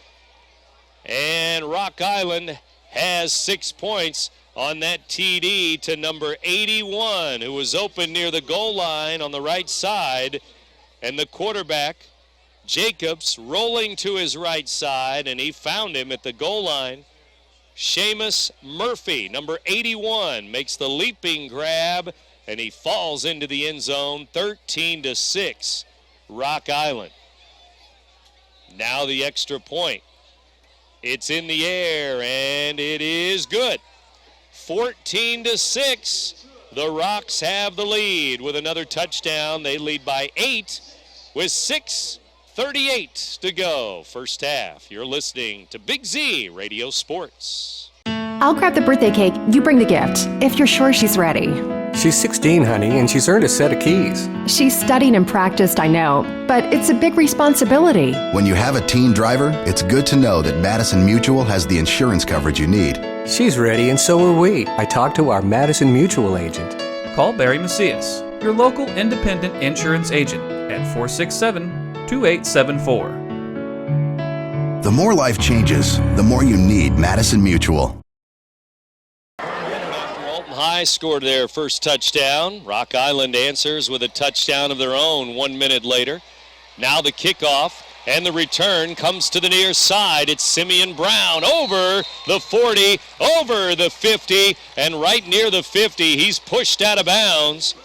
[SPEAKER 2] And Rock Island has 6 points on that TD to number 81, who was open near the goal line on the right side. And the quarterback, Jacobs, rolling to his right side, and he found him at the goal line. Seamus Murphy, number 81, makes the leaping grab, and he falls into the end zone. 13-6, Rock Island. Now the extra point. It's in the air, and it is good. 14-6, the Rocks have the lead with another touchdown. They lead by 8 with 6:38 to go. First half. You're listening to Big Z Radio Sports.
[SPEAKER 7] I'll grab the birthday cake. You bring the gift, if you're sure she's ready.
[SPEAKER 8] She's 16, honey, and she's earned a set of keys.
[SPEAKER 7] She's studied and practiced, I know, but it's a big responsibility.
[SPEAKER 9] When you have a teen driver, it's good to know that Madison Mutual has the insurance coverage you need.
[SPEAKER 8] She's ready, and so are we. I talked to our Madison Mutual agent.
[SPEAKER 10] Call Barry Macias, your local independent insurance agent, at 467-2874.
[SPEAKER 9] The more life changes, the more you need Madison Mutual.
[SPEAKER 2] High scored their first touchdown. Rock Island answers with a touchdown of their own 1 minute later. Now the kickoff and the return comes to the near side. It's Simeon Brown over the 40, over the 50, and right near the 50, he's pushed out of bounds.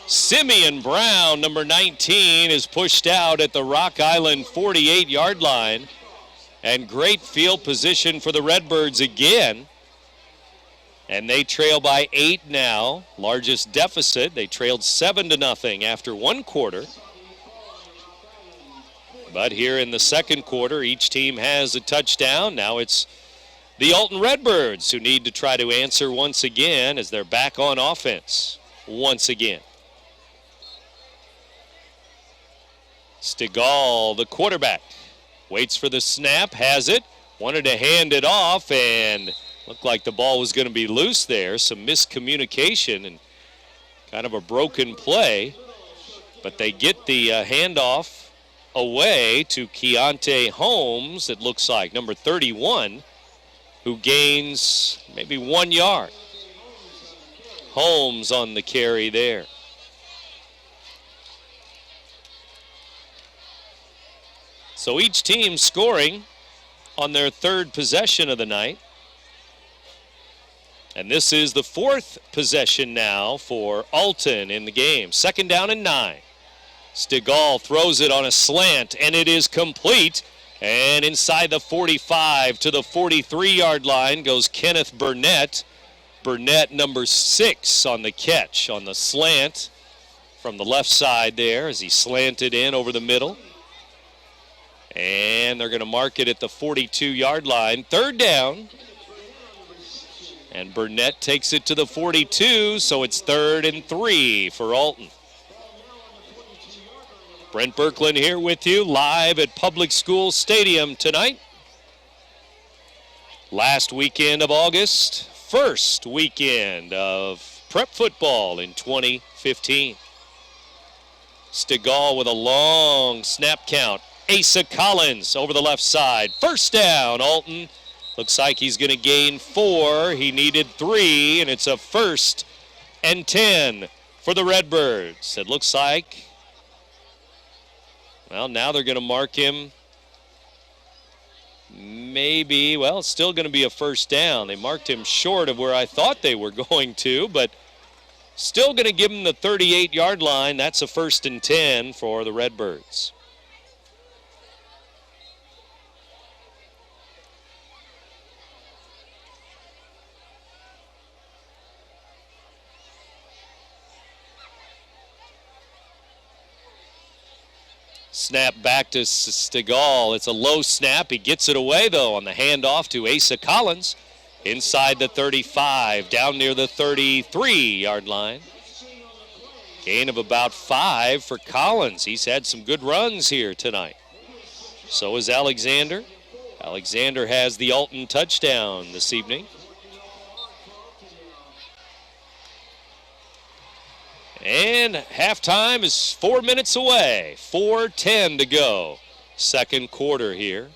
[SPEAKER 2] Simeon Brown, number 19, is pushed out at the Rock Island 48-yard line. And great field position for the Redbirds again. And they trail by 8 now. Largest deficit. They trailed 7-0 after one quarter. But here in the second quarter, each team has a touchdown. Now it's the Alton Redbirds who need to try to answer once again as they're back on offense once again. Stigall, the quarterback, waits for the snap, has it, wanted to hand it off, and looked like the ball was going to be loose there. Some miscommunication and kind of a broken play. But they get the handoff away to Keontae Holmes, it looks like, number 31, who gains maybe 1 yard. Holmes on the carry there. So each team scoring on their third possession of the night. And this is the fourth possession now for Alton in the game. 2nd down and 9. Stigall throws it on a slant, and it is complete. And inside the 45 to the 43-yard line goes Kenneth Burnett. Burnett, number 6, on the catch, on the slant from the left side there as he slanted in over the middle. And they're going to mark it at the 42-yard line. 3rd down. And Burnett takes it to the 42, so it's 3rd and 3 for Alton. Brent Birkeland here with you live at Public School Stadium tonight. Last weekend of August, first weekend of prep football in 2015. Stigall with a long snap count. Asa Collins over the left side. 1st down, Alton. Looks like he's going to gain 4. He needed 3, and it's a 1st and 10 for the Redbirds. It looks like, well, now they're going to mark him maybe, well, it's still going to be a 1st down. They marked him short of where I thought they were going to, but still going to give him the 38-yard line. That's a 1st and 10 for the Redbirds. Snap back to Stigall. It's a low snap. He gets it away, though, on the handoff to Asa Collins. Inside the 35, down near the 33-yard line. Gain of about 5 for Collins. He's had some good runs here tonight. So is Alexander. Alexander has the Alton touchdown this evening. And halftime is 4 minutes away. 4:10 to go. Second quarter here.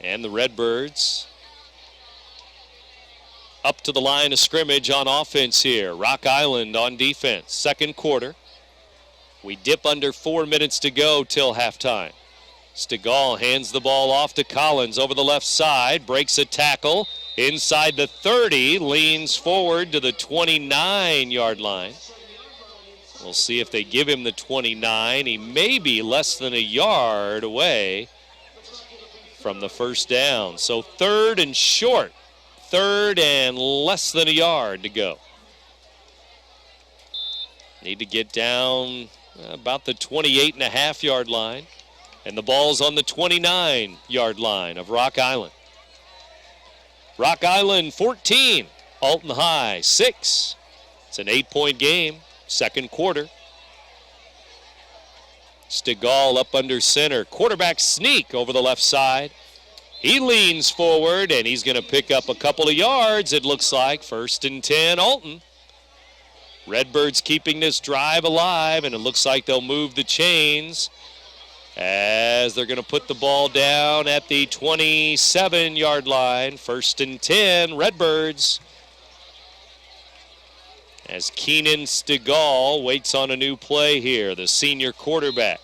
[SPEAKER 2] And the Redbirds up to the line of scrimmage on offense here. Rock Island on defense. Second quarter. We dip under 4 minutes to go till halftime. Stigall hands the ball off to Collins over the left side. Breaks a tackle. Inside the 30, leans forward to the 29-yard line. We'll see if they give him the 29. He may be less than a yard away from the 1st down. So 3rd and short. 3rd and less than a yard to go. Need to get down about the 28.5-yard line. And the ball's on the 29-yard line of Rock Island. Rock Island 14, Alton High 6. It's an 8-point game, second quarter. Stigall up under center. Quarterback sneak over the left side. He leans forward, and he's going to pick up a couple of yards, it looks like. 1st and 10, Alton. Redbirds keeping this drive alive, and it looks like they'll move the chains as they're going to put the ball down at the 27-yard line. 1st and 10, Redbirds. As Keenan Stigall waits on a new play here, the senior quarterback.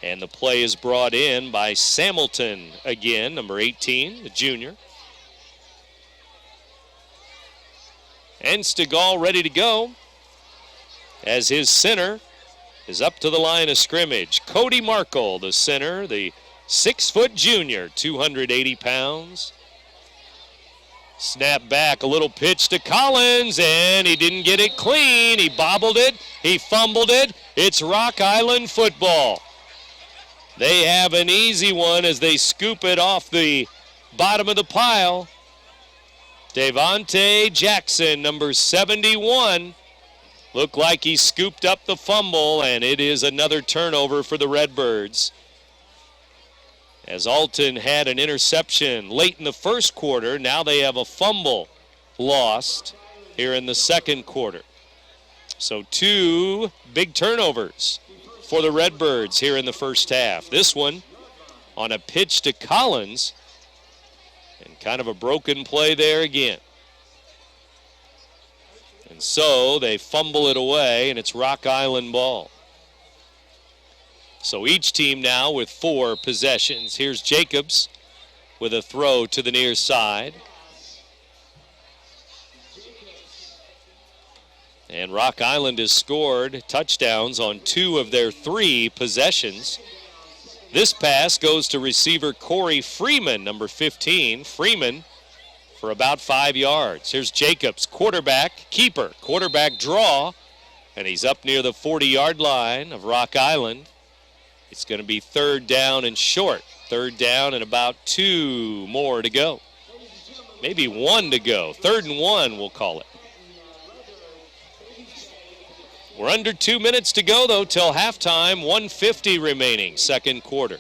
[SPEAKER 2] And the play is brought in by Samilton again, number 18, the junior. And Stegall ready to go as his center is up to the line of scrimmage. Cody Markle, the center, the 6-foot junior, 280 pounds. Snap back, a little pitch to Collins, and he didn't get it clean. He bobbled it, he fumbled it. It's Rock Island football. They have an easy one as they scoop it off the bottom of the pile. Devontae Jackson, number 71, looked like he scooped up the fumble, and it is another turnover for the Redbirds. As Alton had an interception late in the first quarter, now they have a fumble lost here in the second quarter. So 2 big turnovers for the Redbirds here in the first half. This one on a pitch to Collins, and kind of a broken play there again. And so they fumble it away, and it's Rock Island ball. So each team now with 4 possessions. Here's Jacobs with a throw to the near side. And Rock Island has scored touchdowns on 2 of their 3 possessions. This pass goes to receiver Corey Freeman, number 15. Freeman for about 5 yards. Here's Jacobs, quarterback, keeper, quarterback draw, and he's up near the 40-yard line of Rock Island. It's going to be 3rd down and short. 3rd down and about 2 more to go. Maybe 1 to go. 3rd and 1, we'll call it. We're under 2 minutes to go, though, till halftime. 1:50 remaining, second quarter.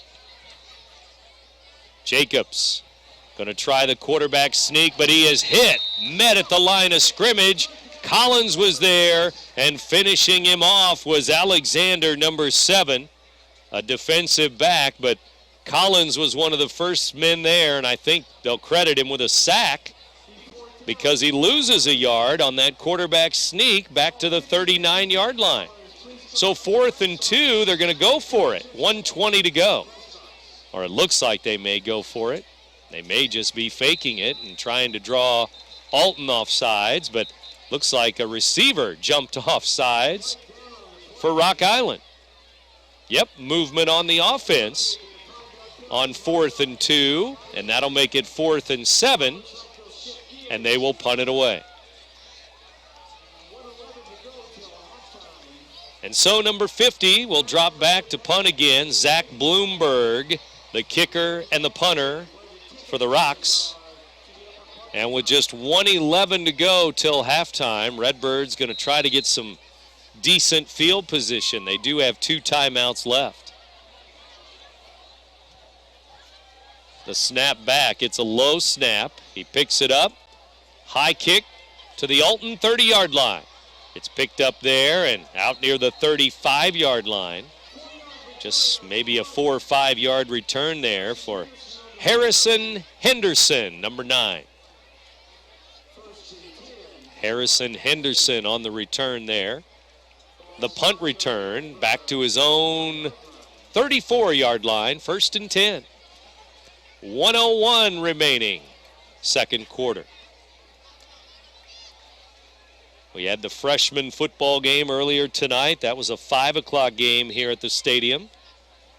[SPEAKER 2] Jacobs going to try the quarterback sneak, but he is hit. Met at the line of scrimmage. Collins was there, and finishing him off was Alexander, number 7. A defensive back, but Collins was one of the first men there, and I think they'll credit him with a sack because he loses a yard on that quarterback sneak back to the 39-yard line. So 4th and 2, they're going to go for it. 1:20 to go. Or it looks like they may go for it. They may just be faking it and trying to draw Alton off sides, but looks like a receiver jumped off sides for Rock Island. Yep, movement on the offense on 4th and 2, and that'll make it 4th and 7, and they will punt it away. And so number 50 will drop back to punt again. Zach Bloomberg, the kicker and the punter for the Rocks. And with just 1:11 to go till halftime, Redbirds going to try to get some decent field position. They do have 2 timeouts left. The snap back, it's a low snap. He picks it up. High kick to the Alton 30-yard line. It's picked up there and out near the 35-yard line. Just maybe a 4 or 5 yard return there for Harrison Henderson, number 9. Harrison Henderson on the return there. The punt return back to his own 34-yard line, 1st and 10. 1:01 remaining, second quarter. We had the freshman football game earlier tonight. That was a 5 o'clock game here at the stadium.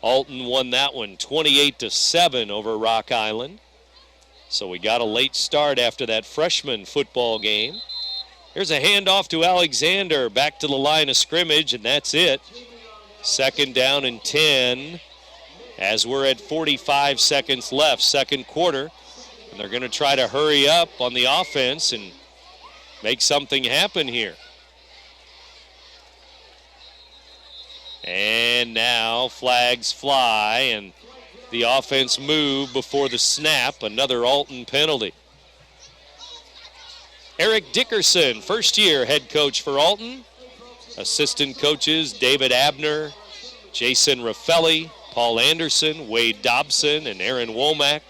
[SPEAKER 2] Alton won that one 28-7 over Rock Island. So we got a late start after that freshman football game. Here's a handoff to Alexander, back to the line of scrimmage, and that's it. 2nd down and 10 as we're at 45 seconds left, second quarter. And they're going to try to hurry up on the offense and make something happen here. And now flags fly, and the offense moved before the snap. Another Alton penalty. Eric Dickerson, first-year head coach for Alton. Assistant coaches David Abner, Jason Raffelli, Paul Anderson, Wade Dobson, and Aaron Womack.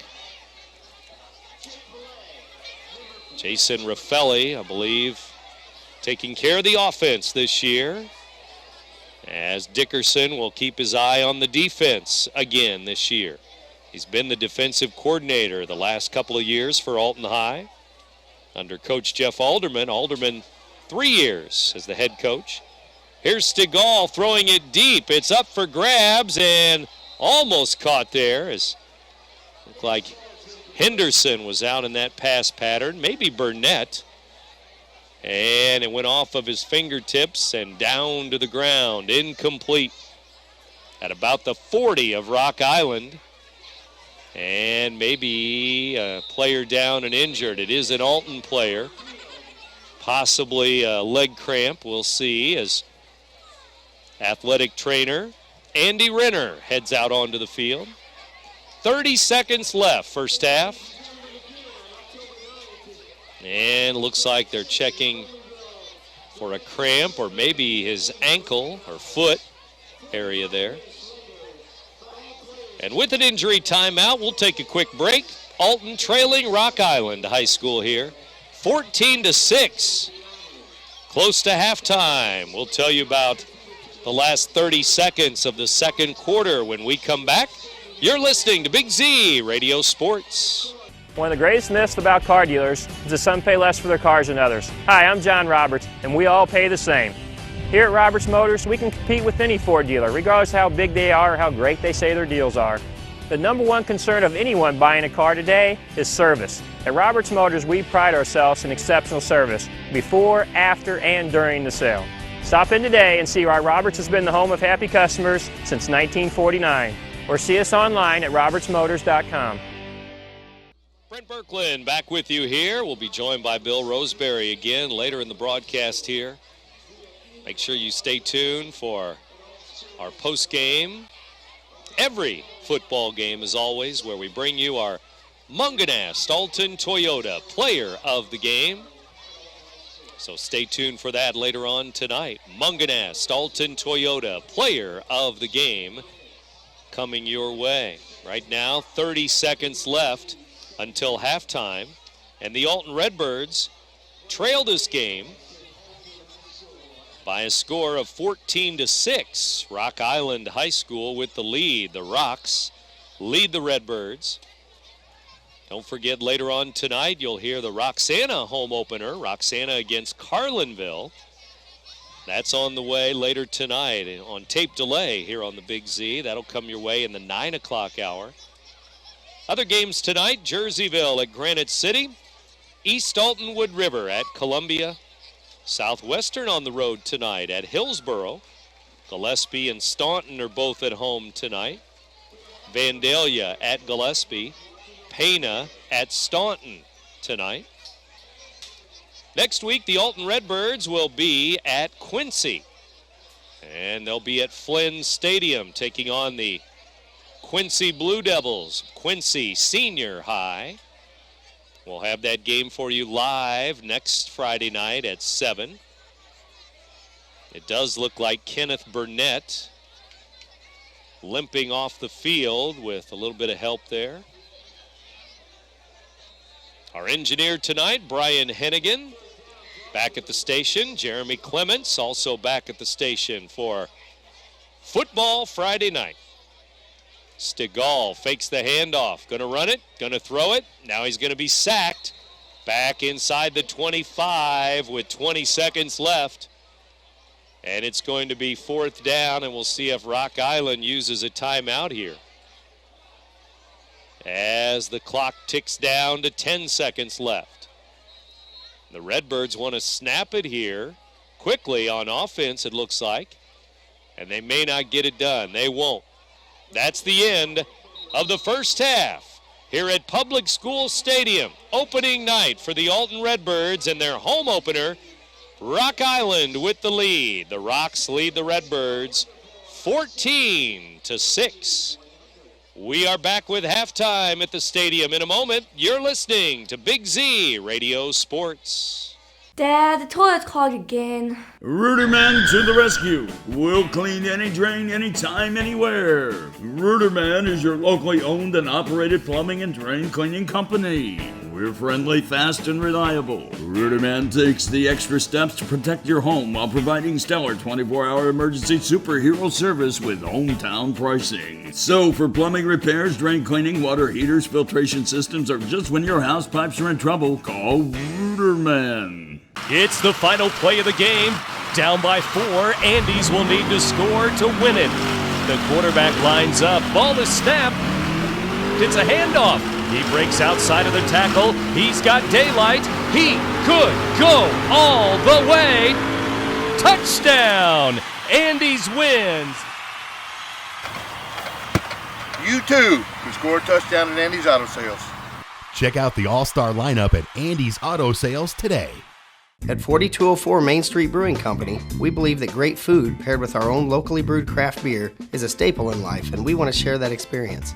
[SPEAKER 2] Jason Raffelli, I believe, taking care of the offense this year, as Dickerson will keep his eye on the defense again this year. He's been the defensive coordinator the last couple of years for Alton High. under Coach Jeff Alderman. Alderman 3 years as the head coach. Here's Stigall throwing it deep. It's up for grabs and almost caught there as looked like Henderson was out in that pass pattern, maybe Burnett. And it went off of his fingertips and down to the ground, incomplete at about the 40 of Rock Island. And maybe a player down and injured. It is an Alton player, possibly a leg cramp. We'll see as athletic trainer Andy Renner heads out onto the field. 30 seconds left, first half. And looks like they're checking for a cramp or maybe his ankle or foot area there. And with an injury timeout, we'll take a quick break. Alton trailing Rock Island High School here, 14-6. Close to halftime. We'll tell you about the last 30 seconds of the second quarter when we come back. You're listening to Big Z Radio Sports.
[SPEAKER 11] One of the greatest myths about car dealers is that some pay less for their cars than others. Hi, I'm John Roberts, and we all pay the same. Here at Roberts Motors, we can compete with any Ford dealer, regardless of how big they are or how great they say their deals are. The number one concern of anyone buying a car today is service. At Roberts Motors, we pride ourselves in exceptional service before, after, and during the sale. Stop in today and see why Roberts has been the home of happy customers since 1949. Or see us online at RiverBender.com.
[SPEAKER 2] Brent Birkland back with you here. We'll be joined by Bill Roseberry again later in the broadcast here. Make sure you stay tuned for our post-game. Every football game, as always, where we bring you our Munganast Alton Toyota Player of the Game. So stay tuned for that later on tonight. Munganast Alton Toyota Player of the Game coming your way. Right now, 30 seconds left until halftime, and the Alton Redbirds trail this game by a score of 14-6. Rock Island High School with the lead. The Rocks lead the Redbirds. Don't forget, later on tonight, you'll hear the Roxana home opener. Roxana against Carlinville. That's on the way later tonight on tape delay here on the Big Z. That'll come your way in the 9 o'clock hour. Other games tonight, Jerseyville at Granite City, East Alton Wood River at Columbia, Southwestern on the road tonight at Hillsboro. Gillespie and Staunton are both at home tonight. Vandalia at Gillespie, Pana at Staunton tonight. Next week, the Alton Redbirds will be at Quincy, and they'll be at Flynn Stadium taking on the Quincy Blue Devils, Quincy Senior High. We'll have that game for you live next Friday night at 7. It does look like Kenneth Burnett limping off the field with a little bit of help there. Our engineer tonight, Brian Hennigan, back at the station. Jeremy Clements also back at the station for Football Friday night. Stigall fakes the handoff. Going to run it, going to throw it. Now he's going to be sacked. Back inside the 25 with 20 seconds left. And it's going to be 4th down, and we'll see if Rock Island uses a timeout here. As the clock ticks down to 10 seconds left. The Redbirds want to snap it here quickly on offense, it looks like. And they may not get it done. They won't. That's the end of the first half here at Public School Stadium. Opening night for the Alton Redbirds and their home opener, Rock Island with the lead. The Rocks lead the Redbirds 14-6. We are back with halftime at the stadium in a moment. You're listening to Big Z Radio Sports.
[SPEAKER 12] Dad, the toilet's clogged again.
[SPEAKER 13] Ruderman to the rescue. We'll clean any drain, anytime, anywhere. Ruderman is your locally owned and operated plumbing and drain cleaning company. We're friendly, fast, and reliable. Ruderman takes the extra steps to protect your home while providing stellar 24-hour emergency superhero service with hometown pricing. So for plumbing repairs, drain cleaning, water heaters, filtration systems, or just when your house pipes are in trouble, call Ruderman. Rooterman.
[SPEAKER 14] It's the final play of the game. Down by 4, Andes will need to score to win it. The quarterback lines up, ball is snapped. It's a handoff. He breaks outside of the tackle. He's got daylight. He could go all the way. Touchdown! Andes wins.
[SPEAKER 15] You too can score a touchdown at Andy's Auto Sales.
[SPEAKER 16] Check out the all-star lineup at Andy's Auto Sales today.
[SPEAKER 1] At 4204 Main Street Brewing Company, we believe that great food paired with our own locally brewed craft beer is a staple in life, and we want to share that experience.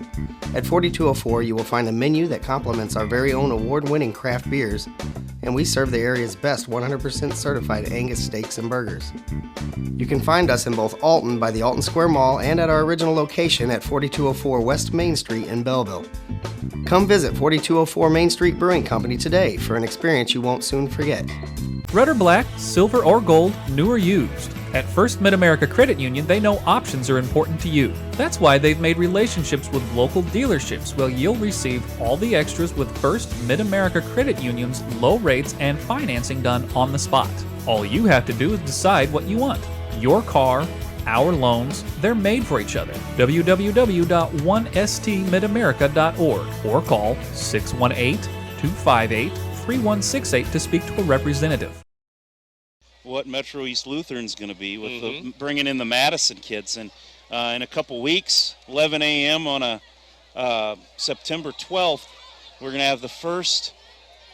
[SPEAKER 1] At 4204, you will find a menu that complements our very own award-winning craft beers, and we serve the area's best 100% certified Angus steaks and burgers. You can find us in both Alton by the Alton Square Mall and at our original location at 4204 West Main Street in Belleville. Come visit 4204 Main Street Brewing Company today for an experience you won't soon forget.
[SPEAKER 10] Red or black, silver or gold, new or used. At First Mid-America Credit Union, they know options are important to you. That's why they've made relationships with local dealerships where you'll receive all the extras with First Mid-America Credit Union's low rates and financing done on the spot. All you have to do is decide what you want. Your car, our loans, they're made for each other. www.1stmidamerica.org or call 618-258-3168 to speak to a representative.
[SPEAKER 3] What Metro East Lutheran's going to be with bringing in the Madison kids. And in a couple weeks, 11 a.m. on a September 12th, we're going to have the first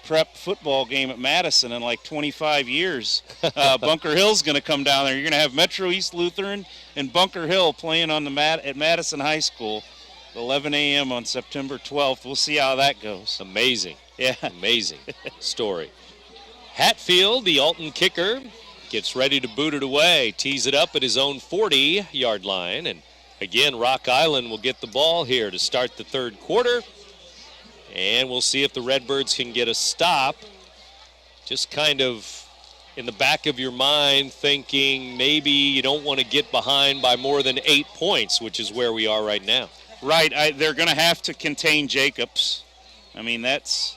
[SPEAKER 3] prep football game at Madison in like 25 years. Bunker Hill's going to come down there. You're going to have Metro East Lutheran and Bunker Hill playing on at Madison High School, 11 a.m. on September 12th. We'll see how that goes.
[SPEAKER 2] Amazing.
[SPEAKER 3] Yeah.
[SPEAKER 2] Amazing story. Hatfield, the Alton kicker, gets ready to boot it away, tees it up at his own 40-yard line, and again, Rock Island will get the ball here to start the third quarter, and we'll see if the Redbirds can get a stop. Just kind of in the back of your mind thinking maybe you don't want to get behind by more than 8 points, which is where we are right now.
[SPEAKER 3] Right, they're going to have to contain Jacobs. I mean, that's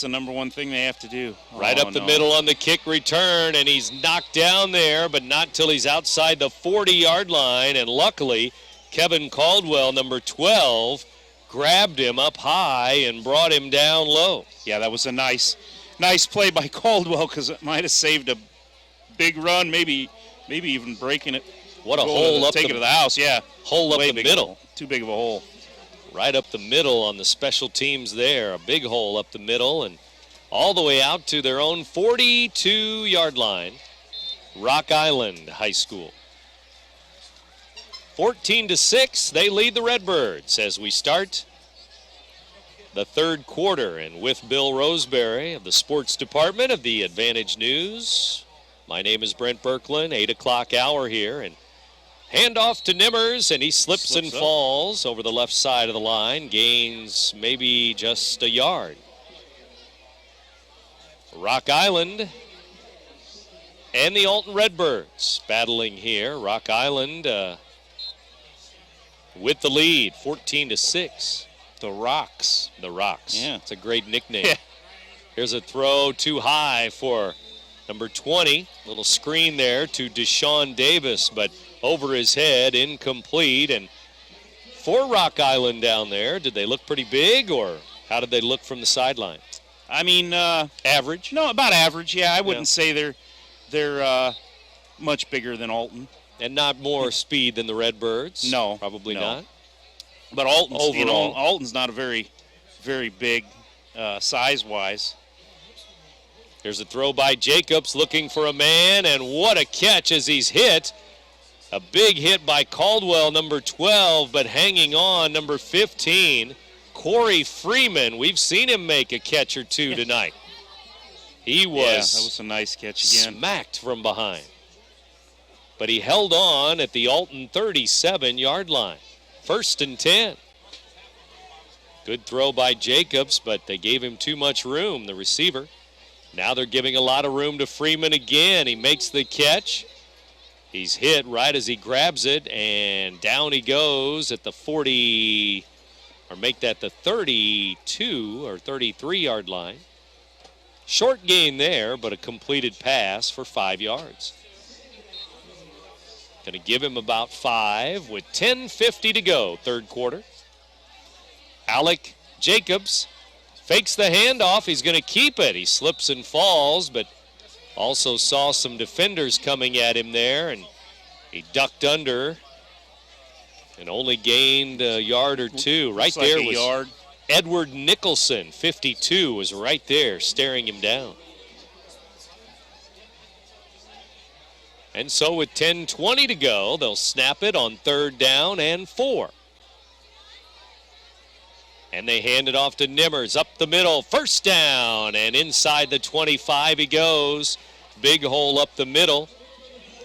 [SPEAKER 3] the number one thing they have to do.
[SPEAKER 2] Right up the middle on the kick return, and he's knocked down there, but not till he's outside the 40-yard line. And luckily, Kevin Caldwell, number 12, grabbed him up high and brought him down low.
[SPEAKER 3] Yeah, that was a nice play by Caldwell because it might have saved a big run, maybe even breaking it.
[SPEAKER 2] What a hole up
[SPEAKER 3] take it to the house, yeah.
[SPEAKER 2] Hole up the middle.
[SPEAKER 3] Too big of a hole.
[SPEAKER 2] Right up the middle on the special teams there. A big hole up the middle and all the way out to their own 42-yard line. Rock Island High School. 14-6, they lead the Redbirds as we start the third quarter. And with Bill Roseberry of the sports department of the Advantage News, my name is Brent Birkland, 8 o'clock hour here. And handoff to Nimmers, and he slips and falls over the left side of the line, gains maybe just a yard. Rock Island and the Alton Redbirds battling here. Rock Island with the lead, 14-6.
[SPEAKER 3] The Rocks.
[SPEAKER 2] The Rocks.
[SPEAKER 3] Yeah.
[SPEAKER 2] It's a great nickname. Yeah. Here's a throw too high for number 20. Little screen there to Deshaun Davis, but over his head, incomplete. And for Rock Island down there, did they look pretty big, or how did they look from the sideline?
[SPEAKER 3] I mean,
[SPEAKER 2] average?
[SPEAKER 3] No, about average. Yeah, I wouldn't say they're much bigger than Alton.
[SPEAKER 2] And not more speed than the Redbirds?
[SPEAKER 3] No.
[SPEAKER 2] Probably not.
[SPEAKER 3] But Alton's not a very, very big size-wise.
[SPEAKER 2] Here's a throw by Jacobs looking for a man, and what a catch as he's hit. A big hit by Caldwell, number 12, but hanging on, number 15, Corey Freeman. We've seen him make a catch or two tonight. He was,
[SPEAKER 3] that was a nice catch again.
[SPEAKER 2] Smacked from behind. But he held on at the Alton 37-yard line. 1st and 10. Good throw by Jacobs, but they gave him too much room, the receiver. Now they're giving a lot of room to Freeman again. He makes the catch. He's hit right as he grabs it, and down he goes at the 40, or make that the 32 or 33-yard line. Short gain there, but a completed pass for 5 yards. Going to give him about 5 with 10:50 to go, third quarter. Alec Jacobs fakes the handoff. He's going to keep it. He slips and falls, but also saw some defenders coming at him there, and he ducked under and only gained a yard or two. Right there was
[SPEAKER 3] yard.
[SPEAKER 2] Edward Nicholson, 52, was right there staring him down. And so with 10:20 to go, they'll snap it on 3rd down and 4. And they hand it off to Nimmers up the middle, 1st down, and inside the 25 he goes. Big hole up the middle,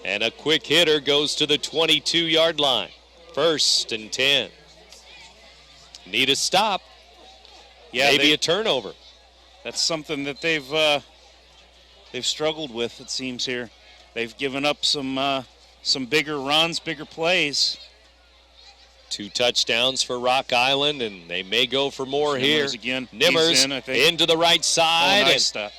[SPEAKER 2] and a quick hitter goes to the 22-yard line. 1st and 10. Need a stop.
[SPEAKER 3] Yeah,
[SPEAKER 2] maybe a turnover.
[SPEAKER 3] That's something that they've struggled with, it seems here. They've given up some bigger runs, bigger plays.
[SPEAKER 2] 2 touchdowns for Rock Island, and they may go for more
[SPEAKER 3] Nimmers
[SPEAKER 2] here.
[SPEAKER 3] Again.
[SPEAKER 2] Nimmers into the right side.
[SPEAKER 3] Nice
[SPEAKER 2] and
[SPEAKER 3] stop.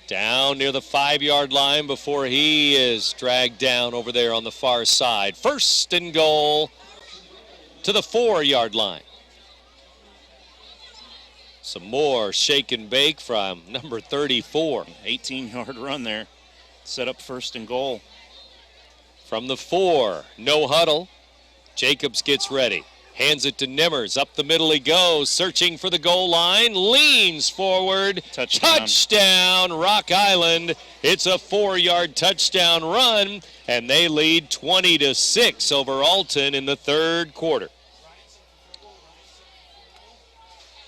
[SPEAKER 2] Down near the 5-yard line before he is dragged down over there on the far side. 1st and goal to the 4-yard line. Some more shake and bake from number 34.
[SPEAKER 3] 18-yard run there. Set up 1st and goal.
[SPEAKER 2] From the 4, no huddle. Jacobs gets ready. Hands it to Nimmers. Up the middle he goes, searching for the goal line. Leans forward. Touchdown, Rock Island. It's a 4-yard touchdown run, and they lead 20-6 over Alton in the 3rd quarter.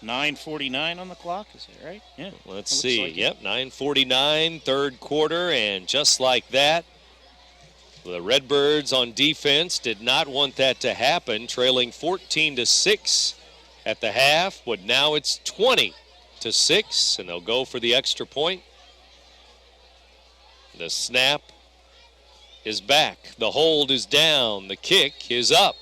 [SPEAKER 3] 9:49 on the clock, is that right? Yeah.
[SPEAKER 2] Let's see. Yep, 9:49, 3rd quarter, and just like that, the Redbirds on defense did not want that to happen, trailing 14-6 at the half, but now it's 20-6, and they'll go for the extra point. The snap is back. The hold is down. The kick is up.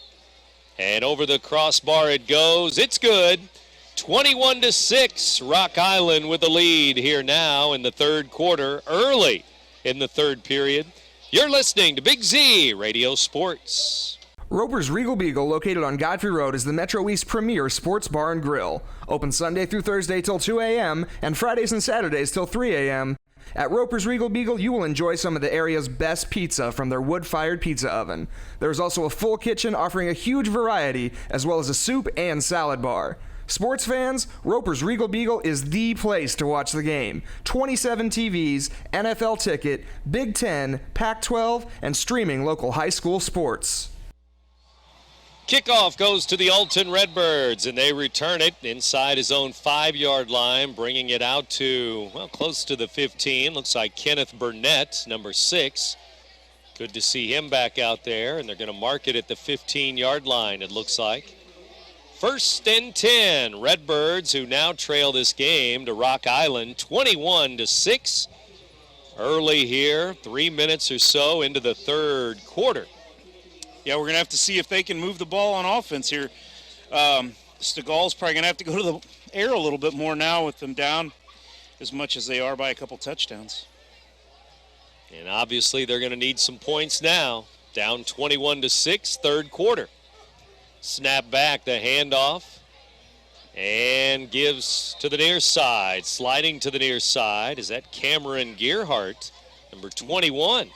[SPEAKER 2] And over the crossbar it goes. It's good. 21-6, Rock Island with the lead here now in the 3rd quarter, early in the 3rd period. You're listening to Big Z Radio Sports.
[SPEAKER 17] Roper's Regal Beagle, located on Godfrey Road, is the Metro East premier sports bar and grill. Open Sunday through Thursday till 2 a.m. and Fridays and Saturdays till 3 a.m. At Roper's Regal Beagle, you will enjoy some of the area's best pizza from their wood-fired pizza oven. There is also a full kitchen offering a huge variety, as well as a soup and salad bar. Sports fans, Roper's Regal Beagle is the place to watch the game. 27 TVs, NFL ticket, Big Ten, Pac-12, and streaming local high school sports.
[SPEAKER 2] Kickoff goes to the Alton Redbirds, and they return it inside his own 5-yard line, bringing it out to, well, close to the 15. Looks like Kenneth Burnett, number 6. Good to see him back out there, and they're going to mark it at the 15-yard line, it looks like. 1st and 10, Redbirds, who now trail this game to Rock Island, 21-6. Early here, 3 minutes or so into the 3rd quarter.
[SPEAKER 3] Yeah, we're going to have to see if they can move the ball on offense here. Stegall's probably going to have to go to the air a little bit more now with them down as much as they are by a couple touchdowns.
[SPEAKER 2] And obviously they're going to need some points now. Down 21-6, 3rd quarter. Snap back, the handoff, and gives to the near side. Sliding to the near side, is that Cameron Gearhart, number 21.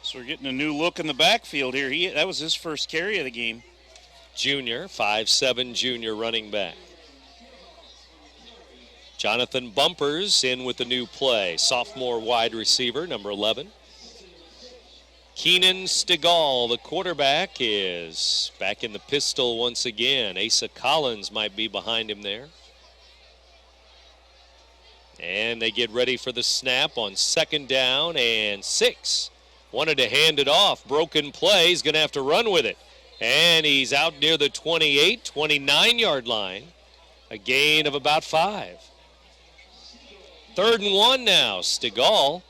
[SPEAKER 3] So we're getting a new look in the backfield here. That was his first carry of the game.
[SPEAKER 2] Junior, 5'7" junior running back. Jonathan Bumpers in with the new play. Sophomore wide receiver, number 11. Keenan Stegall, the quarterback, is back in the pistol once again. Asa Collins might be behind him there. And they get ready for the snap on 2nd down and 6. Wanted to hand it off. Broken play. He's going to have to run with it. And he's out near the 28, 29-yard line. A gain of about 5. 3rd and 1 now. Stegall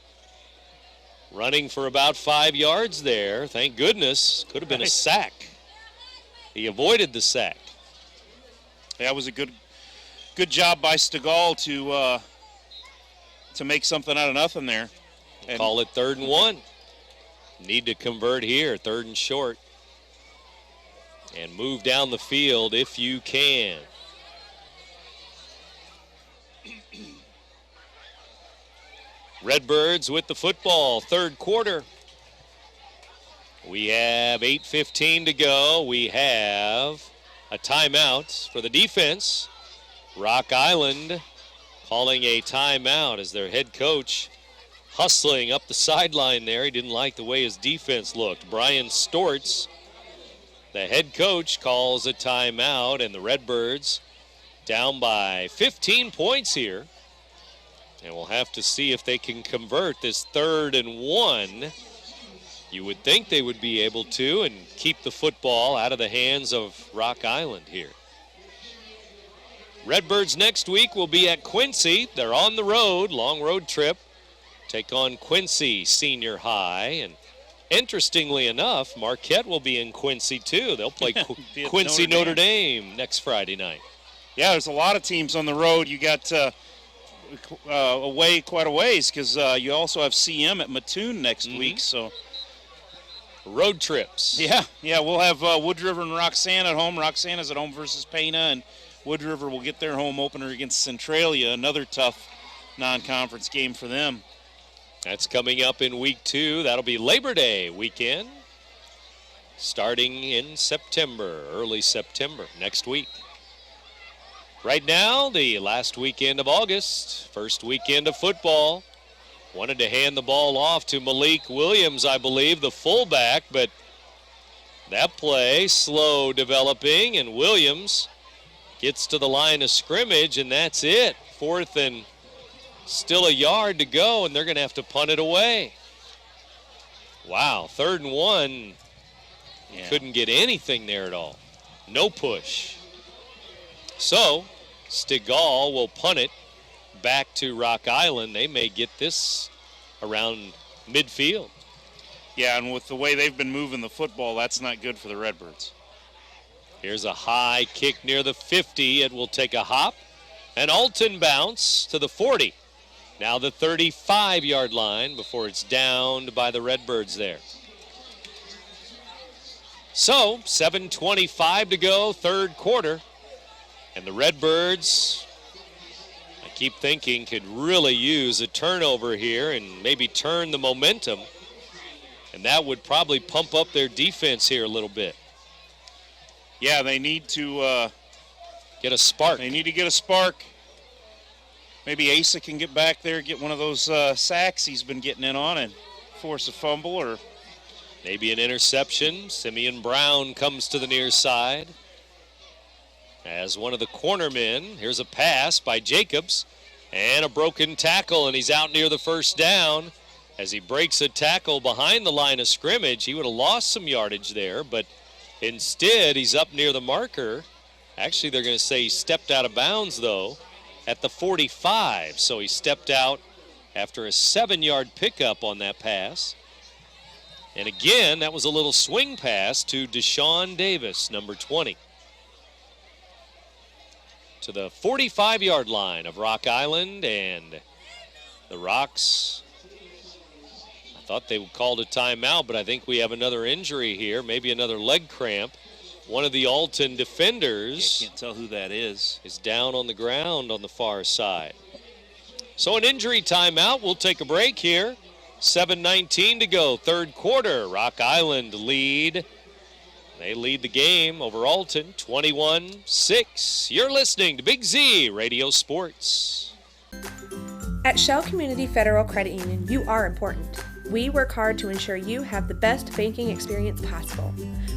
[SPEAKER 2] running for about 5 yards there. Thank goodness. Could have been a sack. He avoided the sack.
[SPEAKER 3] That was a good job by Stegall to to make something out of nothing there. And
[SPEAKER 2] call it 3rd and 1. Need to convert here, 3rd and short. And move down the field if you can. Redbirds with the football, 3rd quarter. We have 8:15 to go. We have a timeout for the defense. Rock Island calling a timeout as their head coach hustling up the sideline there. He didn't like the way his defense looked. Brian Stortz, the head coach, calls a timeout, and the Redbirds down by 15 points here. And we'll have to see if they can convert this 3rd and 1. You would think they would be able to and keep the football out of the hands of Rock Island here. Redbirds next week will be at Quincy. They're on the road, long road trip. Take on Quincy Senior High. And interestingly enough, Marquette will be in Quincy too. They'll play Quincy Notre Dame next Friday night.
[SPEAKER 3] Yeah, there's a lot of teams on the road. You got away quite a ways because you also have CM at Mattoon next week. So
[SPEAKER 2] road trips.
[SPEAKER 3] Yeah, we'll have Wood River and Roxana at home. Roxana's at home versus Pana, and Wood River will get their home opener against Centralia, another tough non-conference game for them.
[SPEAKER 2] That's coming up in week 2. That'll be Labor Day weekend, starting in September, early September, next week. Right now, the last weekend of August, first weekend of football. Wanted to hand the ball off to Malik Williams, I believe, the fullback, but that play slow developing, and Williams gets to the line of scrimmage, and that's it. 4th and still a yard to go, and they're going to have to punt it away. Wow, 3rd and 1. Couldn't get anything there at all. No push. So Stigall will punt it back to Rock Island. They may get this around midfield.
[SPEAKER 3] Yeah, and with the way they've been moving the football, that's not good for the Redbirds.
[SPEAKER 2] Here's a high kick near the 50. It will take a hop. An Alton bounce to the 40. Now the 35-yard line before it's downed by the Redbirds there. So 7:25 to go, 3rd quarter. And the Redbirds, I keep thinking, could really use a turnover here and maybe turn the momentum. And that would probably pump up their defense here a little bit.
[SPEAKER 3] Yeah, they need to
[SPEAKER 2] get a spark.
[SPEAKER 3] They need to get a spark. Maybe Asa can get back there, get one of those sacks he's been getting in on and force a fumble, or
[SPEAKER 2] maybe an interception. Simeon Brown comes to the near side as one of the cornermen. Here's a pass by Jacobs and a broken tackle, and he's out near the 1st down. As he breaks a tackle behind the line of scrimmage, he would have lost some yardage there, but instead he's up near the marker. Actually, they're going to say he stepped out of bounds, though, at the 45. So he stepped out after a 7-yard pickup on that pass. And again, that was a little swing pass to Deshaun Davis, number 20. To the 45-yard line of Rock Island, and the Rocks, I thought they called a timeout, but I think we have another injury here, maybe another leg cramp. One of the Alton defenders,
[SPEAKER 3] can't tell who that is
[SPEAKER 2] down on the ground on the far side. So an injury timeout. We'll take a break here. 7:19 to go, 3rd quarter. Rock Island lead. They lead the game over Alton, 21-6. You're listening to Big Z Radio Sports.
[SPEAKER 6] At Shell Community Federal Credit Union, you are important. We work hard to ensure you have the best banking experience possible.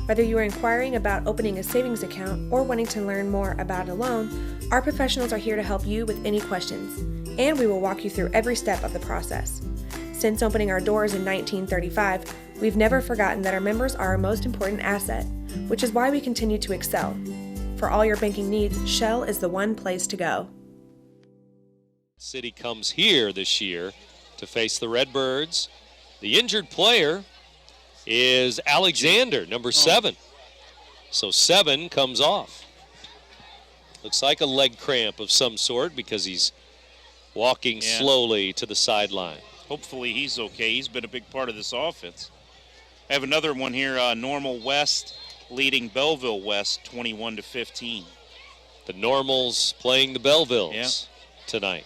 [SPEAKER 6] Whether you are inquiring about opening a savings account or wanting to learn more about a loan, our professionals are here to help you with any questions, and we will walk you through every step of the process. Since opening our doors in 1935, we've never forgotten that our members are our most important asset, which is why we continue to excel. For all your banking needs, Shell is the one place to go.
[SPEAKER 2] City comes here this year to face the Redbirds. The injured player is Alexander, number 7. So 7 comes off. Looks like a leg cramp of some sort because he's walking slowly to the sideline.
[SPEAKER 3] Hopefully he's okay. He's been a big part of this offense. I have another one here, Normal West leading Belleville West 21-15.
[SPEAKER 2] The Normals playing the Bellevilles tonight.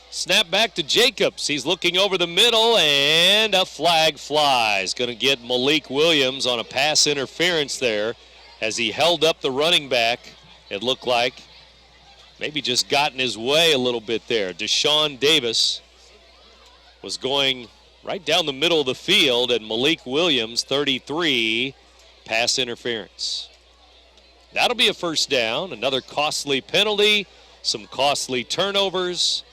[SPEAKER 2] Snap back to Jacobs. He's looking over the middle, and a flag flies. Going to get Malik Williams on a pass interference there as he held up the running back. It looked like maybe just got in his way a little bit there. Deshaun Davis was going right down the middle of the field, and Malik Williams, 33, pass interference. That'll be a first down. Another costly penalty, some costly turnovers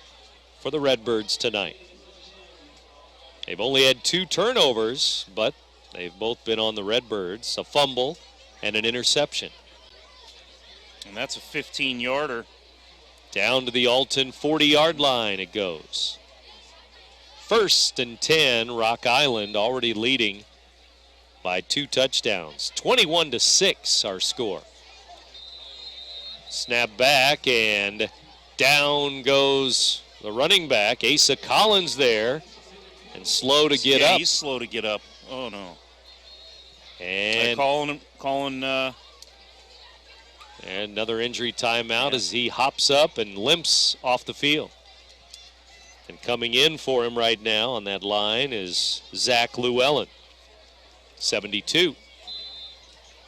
[SPEAKER 2] for the Redbirds tonight. They've only had 2 turnovers, but they've both been on the Redbirds, a fumble and an interception.
[SPEAKER 3] And that's a 15-yarder.
[SPEAKER 2] Down to the Alton 40-yard line it goes. 1st and 10, Rock Island already leading by 2 touchdowns. 21-6 our score. Snap back, and down goes the running back, Asa Collins there, and slow to get up.
[SPEAKER 3] He's slow to get up. Oh, no.
[SPEAKER 2] And
[SPEAKER 3] calling
[SPEAKER 2] and another injury timeout as he hops up and limps off the field. And coming in for him right now on that line is Zach Llewellyn, 72.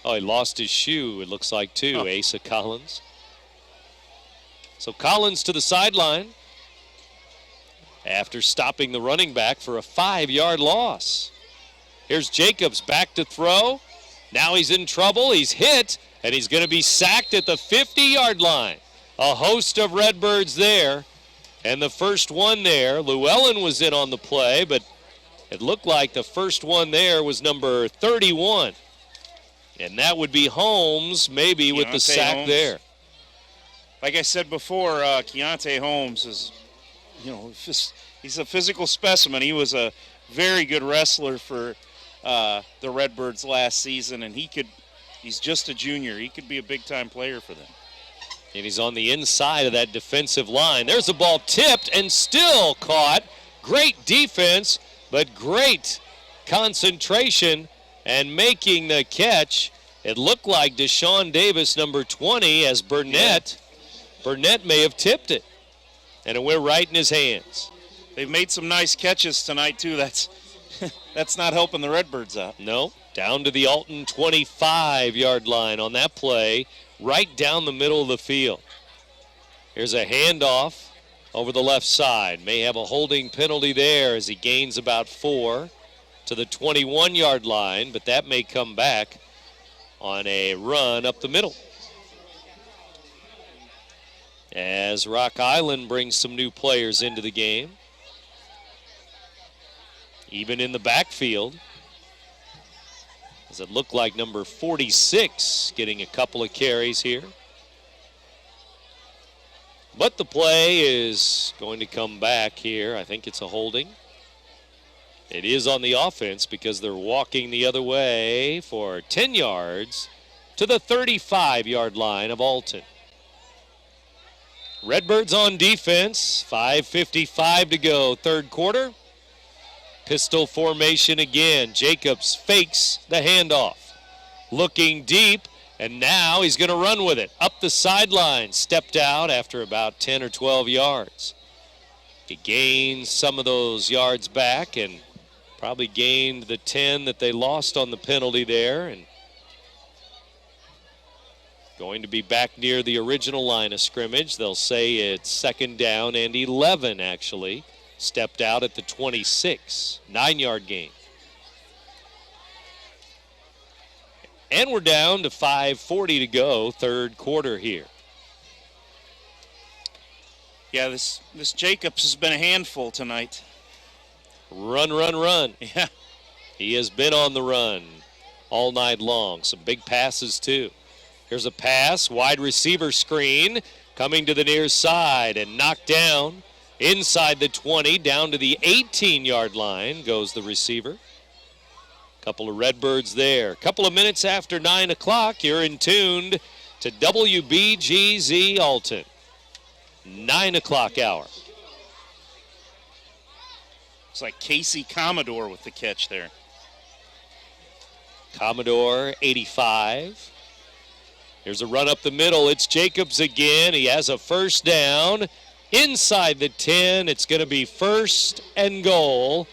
[SPEAKER 2] Oh, he lost his shoe, it looks like, too, Asa Collins. So Collins to the sideline after stopping the running back for a 5-yard loss. Here's Jacobs back to throw. Now he's in trouble. He's hit, and he's going to be sacked at the 50-yard line. A host of Redbirds there. And the first one there, Llewellyn was in on the play, but it looked like the first one there was number 31. And that would be Holmes, maybe, with the sack
[SPEAKER 3] Holmes.
[SPEAKER 2] there.
[SPEAKER 3] Like I said before, Keontae Holmes is, he's a physical specimen. He was a very good wrestler for the Redbirds last season, and he's just a junior. He could be a big-time player for them.
[SPEAKER 2] And he's on the inside of that defensive line. There's a ball tipped and still caught. Great defense, but great concentration and making the catch. It looked like Deshaun Davis, number 20, as Burnett. Burnett may have tipped it, and it went right in his hands.
[SPEAKER 3] They've made some nice catches tonight, too. That's not helping the Redbirds out.
[SPEAKER 2] No, down to the Alton 25-yard line on that play, right down the middle of the field. Here's a handoff over the left side. May have a holding penalty there as he gains about 4 to the 21-yard line, but that may come back on a run up the middle. As Rock Island brings some new players into the game. Even in the backfield, as it looked like number 46 getting a couple of carries here. But the play is going to come back here. I think it's a holding. It is on the offense because they're walking the other way for 10 yards to the 35-yard line of Alton. Redbirds on defense, 5:55 to go, third quarter. Pistol formation again. Jacobs fakes the handoff. Looking deep, and now he's going to run with it. Up the sideline, stepped out after about 10 or 12 yards. He gains some of those yards back and probably gained the 10 that they lost on the penalty there, and going to be back near the original line of scrimmage. They'll say it's 2nd down and 11, actually. Stepped out at the 26, 9-yard gain. And we're down to 5:40 to go, third quarter here.
[SPEAKER 3] Yeah, this Jacobs has been a handful tonight.
[SPEAKER 2] Run, run, run.
[SPEAKER 3] Yeah.
[SPEAKER 2] He has been on the run all night long. Some big passes, too. Here's a pass, wide receiver screen, coming to the near side and knocked down inside the 20, down to the 18-yard line goes the receiver. Couple of Redbirds there. Couple of minutes after 9 o'clock, you're in tuned to WBGZ Alton. 9 o'clock hour.
[SPEAKER 3] It's like Casey Commodore with the catch there.
[SPEAKER 2] Commodore, 85. Here's a run up the middle. It's Jacobs again. He has a first down inside the 10. It's going to be 1st and goal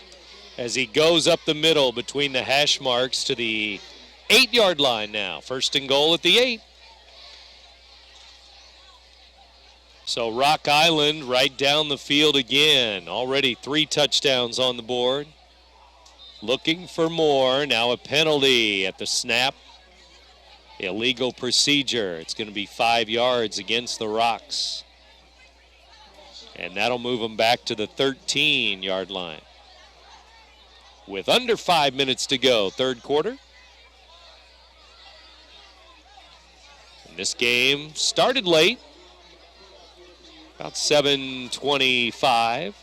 [SPEAKER 2] as he goes up the middle between the hash marks to the 8-yard line now. 1st and goal at the 8. So Rock Island right down the field again. Already 3 touchdowns on the board. Looking for more. Now a penalty at the snap. Illegal procedure. It's going to be 5 yards against the Rocks. And that'll move them back to the 13-yard line. With under 5 minutes to go, 3rd quarter. And this game started late. About 7:25.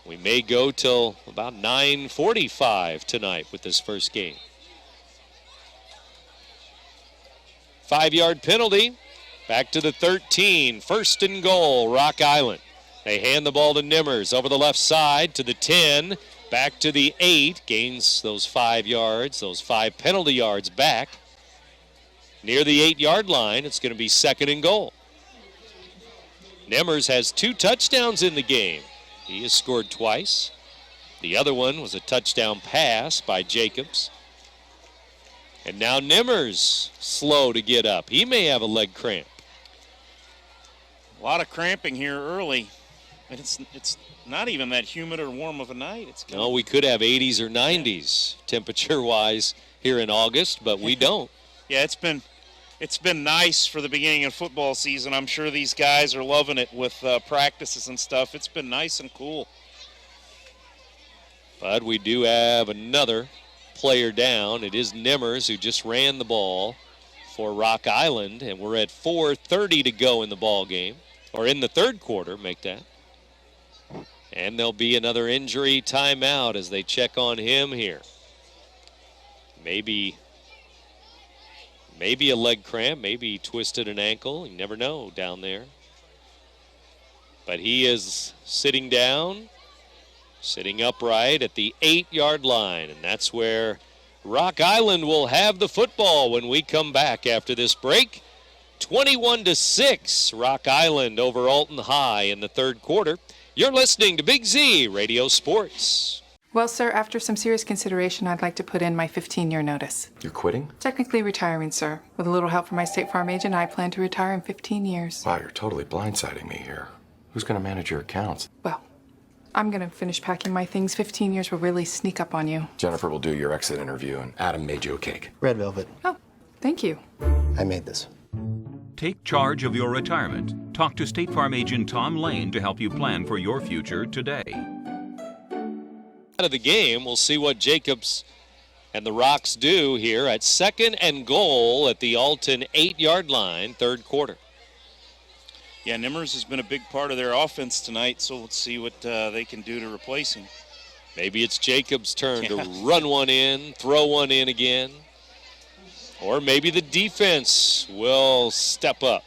[SPEAKER 2] We may go till about 9:45 tonight with this first game. 5-yard penalty. Back to the 13. 1st and goal, Rock Island. They hand the ball to Nimmers over the left side to the 10. Back to the 8. Gains those 5 yards, those 5 penalty yards back. Near the 8-yard line, it's going to be 2nd and goal. Nimmers has 2 touchdowns in the game. He has scored twice. The other one was a touchdown pass by Jacobs. And now Nimmers slow to get up. He may have a leg cramp.
[SPEAKER 3] A lot of cramping here early. And it's not even that humid or warm of a night.
[SPEAKER 2] No, we could have 80s or 90s temperature-wise here in August, but we don't.
[SPEAKER 3] Yeah, it's been nice for the beginning of football season. I'm sure these guys are loving it with practices and stuff. It's been nice and cool.
[SPEAKER 2] But we do have another player down. It is Nimmers who just ran the ball for Rock Island, and we're at 4:30 to go in the ball game, or in the 3rd quarter, make that. And there'll be another injury timeout as they check on him here. Maybe a leg cramp, maybe he twisted an ankle. You never know down there. But he is sitting down, sitting upright at the 8-yard line, and that's where Rock Island will have the football when we come back after this break. 21-6, Rock Island over Alton High in the 3rd quarter. You're listening to Big Z Radio Sports.
[SPEAKER 18] Well, sir, after some serious consideration, I'd like to put in my 15-year notice.
[SPEAKER 19] You're quitting?
[SPEAKER 18] Technically retiring, sir. With a little help from my State Farm agent, I plan to retire in 15 years.
[SPEAKER 19] Wow, you're totally blindsiding me here. Who's going to manage your accounts?
[SPEAKER 18] Well, I'm going to finish packing my things. 15 years will really sneak up on you.
[SPEAKER 19] Jennifer will do your exit interview, and Adam made you a cake.
[SPEAKER 1] Red velvet.
[SPEAKER 18] Oh, thank you.
[SPEAKER 1] I made this.
[SPEAKER 20] Take charge of your retirement. Talk to State Farm agent Tom Lane to help you plan for your future today.
[SPEAKER 2] Out of the game, we'll see what Jacobs and the Rocks do here at 2nd and goal at the Alton 8-yard line, 3rd quarter.
[SPEAKER 3] Yeah, Nimmers has been a big part of their offense tonight, so let's see what they can do to replace him.
[SPEAKER 2] Maybe it's Jacobs' turn to run one in, throw one in again. Or maybe the defense will step up.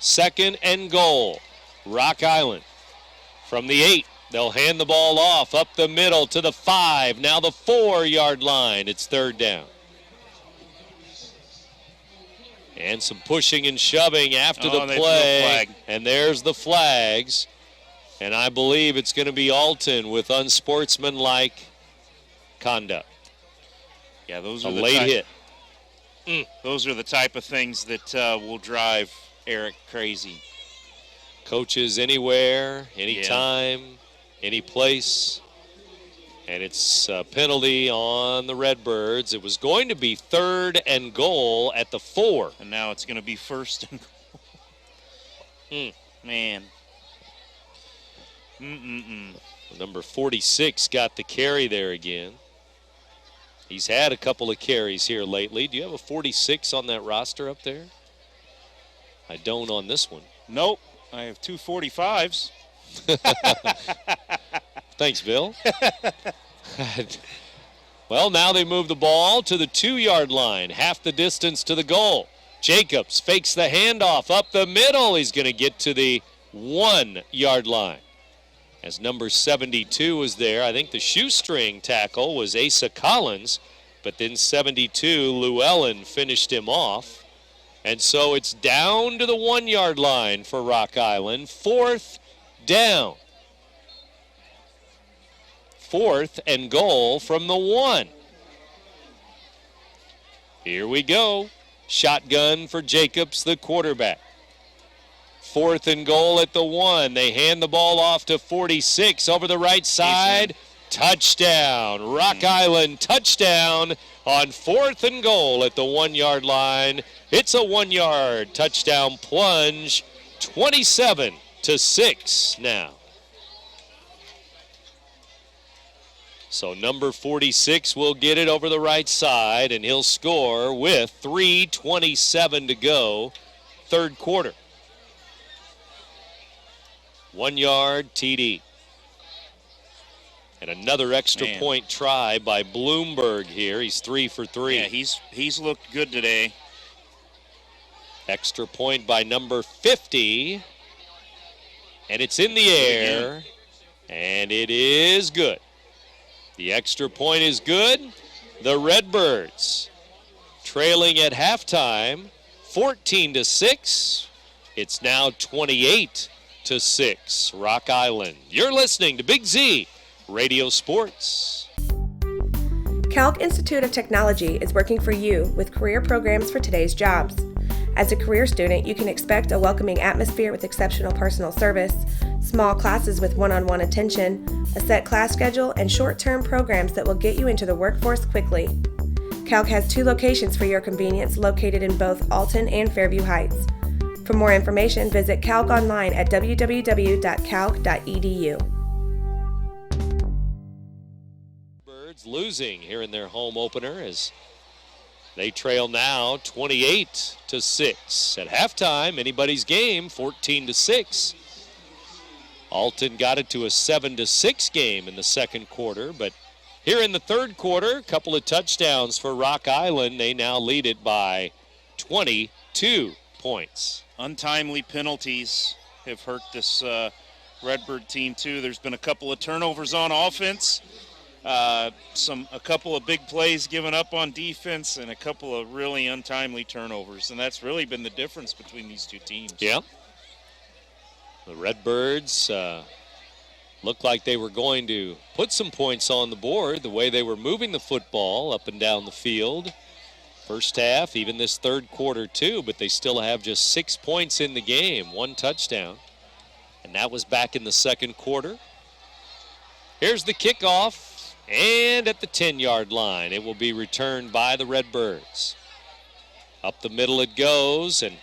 [SPEAKER 2] 2nd and goal, Rock Island. From the 8, they'll hand the ball off up the middle to the 5, now the 4-yard line. It's 3rd down. And some pushing and shoving after the play. And there's the flags. And I believe it's going to be Alton with unsportsmanlike conduct.
[SPEAKER 3] Yeah, those are
[SPEAKER 2] a late hit.
[SPEAKER 3] Those are the type of things that will drive Eric crazy.
[SPEAKER 2] Coaches anywhere, anytime, any place. And it's a penalty on the Redbirds. It was going to be 3rd and goal at the 4.
[SPEAKER 3] And now it's going to be 1st and goal. Man.
[SPEAKER 2] Number 46 got the carry there again. He's had a couple of carries here lately. Do you have a 46 on that roster up there? I don't on this one.
[SPEAKER 3] Nope. I have 2 45s.
[SPEAKER 2] Thanks, Bill. Well, now they move the ball to the 2-yard line, half the distance to the goal. Jacobs fakes the handoff up the middle. He's going to get to the 1-yard line. As number 72 was there, I think the shoestring tackle was Asa Collins, but then 72, Llewellyn, finished him off. And so it's down to the 1-yard line for Rock Island. 4th down. 4th and goal from the 1. Here we go. Shotgun for Jacobs, the quarterback. 4th and goal at the 1. They hand the ball off to 46 over the right side. Touchdown. Rock Island touchdown on 4th and goal at the 1-yard line. It's a 1-yard touchdown plunge. 27-6 now. So number 46 will get it over the right side, and he'll score with 3:27 to go, third quarter. 1-yard TD. And another extra point try by Bloomberg here. He's 3 for 3.
[SPEAKER 3] Yeah, he's looked good today.
[SPEAKER 2] Extra point by number 50. And it's in the air. And it is good. The extra point is good. The Redbirds trailing at halftime, 14-6. It's now 28-6. Rock Island. You're listening to Big Z Radio Sports.
[SPEAKER 6] Calc Institute of Technology is working for you with career programs for today's jobs. As a career student, you can expect a welcoming atmosphere with exceptional personal service, small classes with one-on-one attention, a set class schedule, and short-term programs that will get you into the workforce quickly. Calc has 2 locations for your convenience located in both Alton and Fairview Heights. For more information, visit Calc online at www.calc.edu.
[SPEAKER 2] Birds losing here in their home opener as they trail now 28-6. At halftime, anybody's game, 14-6. Alton got it to a 7-6 game in the second quarter, but here in the third quarter, a couple of touchdowns for Rock Island. They now lead it by 22 points.
[SPEAKER 3] Untimely penalties have hurt this Redbird team too. There's been a couple of turnovers on offense. A couple of big plays given up on defense, and a couple of really untimely turnovers, and that's really been the difference between these two teams.
[SPEAKER 2] Yeah. The Redbirds looked like they were going to put some points on the board the way they were moving the football up and down the field. First half, even this third quarter too, but they still have just 6 points in the game, 1 touchdown, and that was back in the second quarter. Here's the kickoff. And at the 10-yard line, it will be returned by the Redbirds. Up the middle it goes, and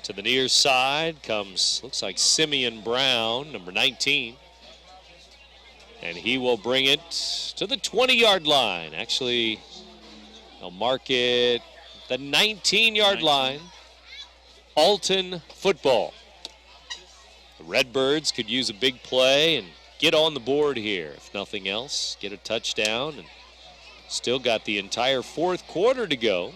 [SPEAKER 2] to the near side comes, looks like Simeon Brown, number 19. And he will bring it to the 20-yard line. Actually, they'll mark it the 19-yard line. Alton football. The Redbirds could use a big play and get on the board here, if nothing else. Get a touchdown, and still got the entire fourth quarter to go.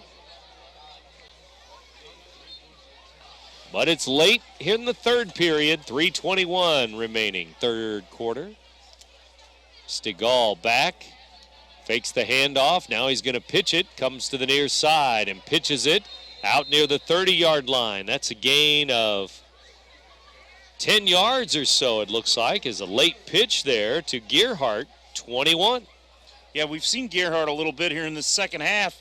[SPEAKER 2] But it's late here in the third period, 3:21 remaining, third quarter. Stigall back, fakes the handoff. Now he's going to pitch it, comes to the near side and pitches it out near the 30-yard line. That's a gain of 10 yards or so, it looks like, is a late pitch there to Gerhardt, 21.
[SPEAKER 3] Yeah, we've seen Gerhardt a little bit here in the second half,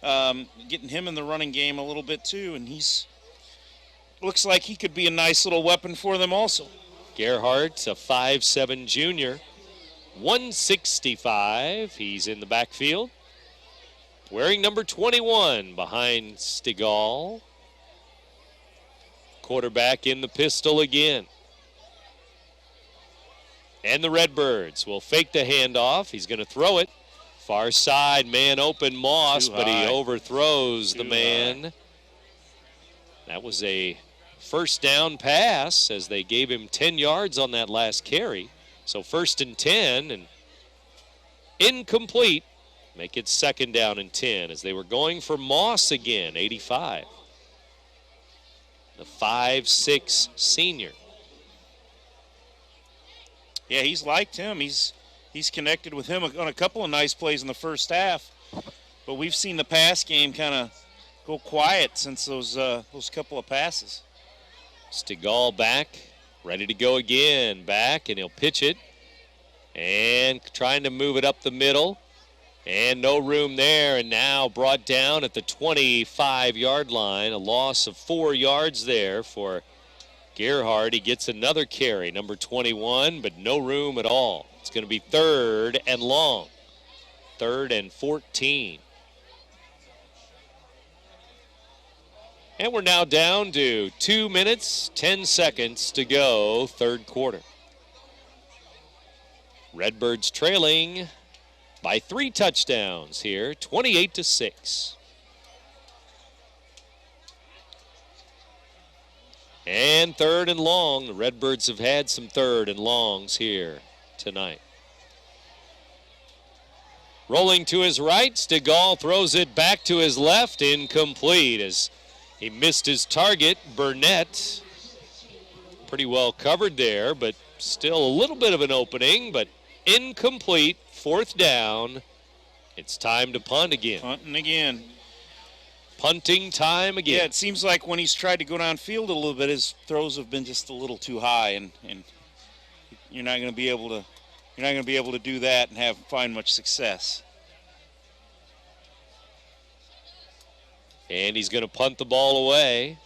[SPEAKER 3] getting him in the running game a little bit too, and looks like he could be a nice little weapon for them also.
[SPEAKER 2] Gerhardt, a 5'7" junior, 165. He's in the backfield, wearing number 21 behind Stigall. Quarterback in the pistol again. And the Redbirds will fake the handoff. He's going to throw it. Far side, man open, Moss, but he overthrows the man. That was a first down pass as they gave him 10 yards on that last carry. So 1st and 10, and incomplete. Make it 2nd down and 10 as they were going for Moss again, 85. The 5'6" senior.
[SPEAKER 3] Yeah, he's liked him. He's connected with him on a couple of nice plays in the first half. But we've seen the pass game kind of go quiet since those couple of passes.
[SPEAKER 2] Stigall back, ready to go again. Back, and he'll pitch it. And trying to move it up the middle. And no room there, and now brought down at the 25-yard line. A loss of 4 yards there for Gerhard. He gets another carry, number 21, but no room at all. It's going to be 3rd and long. 3rd and 14. And we're now down to 2 minutes, 10 seconds to go, 3rd quarter. Redbirds trailing by 3 touchdowns here, 28-6. And 3rd and long. The Redbirds have had some 3rd and longs here tonight. Rolling to his right, Stigall throws it back to his left, incomplete as he missed his target. Burnett pretty well covered there, but still a little bit of an opening, but incomplete. 4th down. It's time to punt again.
[SPEAKER 3] Punting again.
[SPEAKER 2] Punting time again.
[SPEAKER 3] Yeah, it seems like when he's tried to go downfield a little bit, his throws have been just a little too high, and you're not going to be able to do that and find much success.
[SPEAKER 2] And he's going to punt the ball away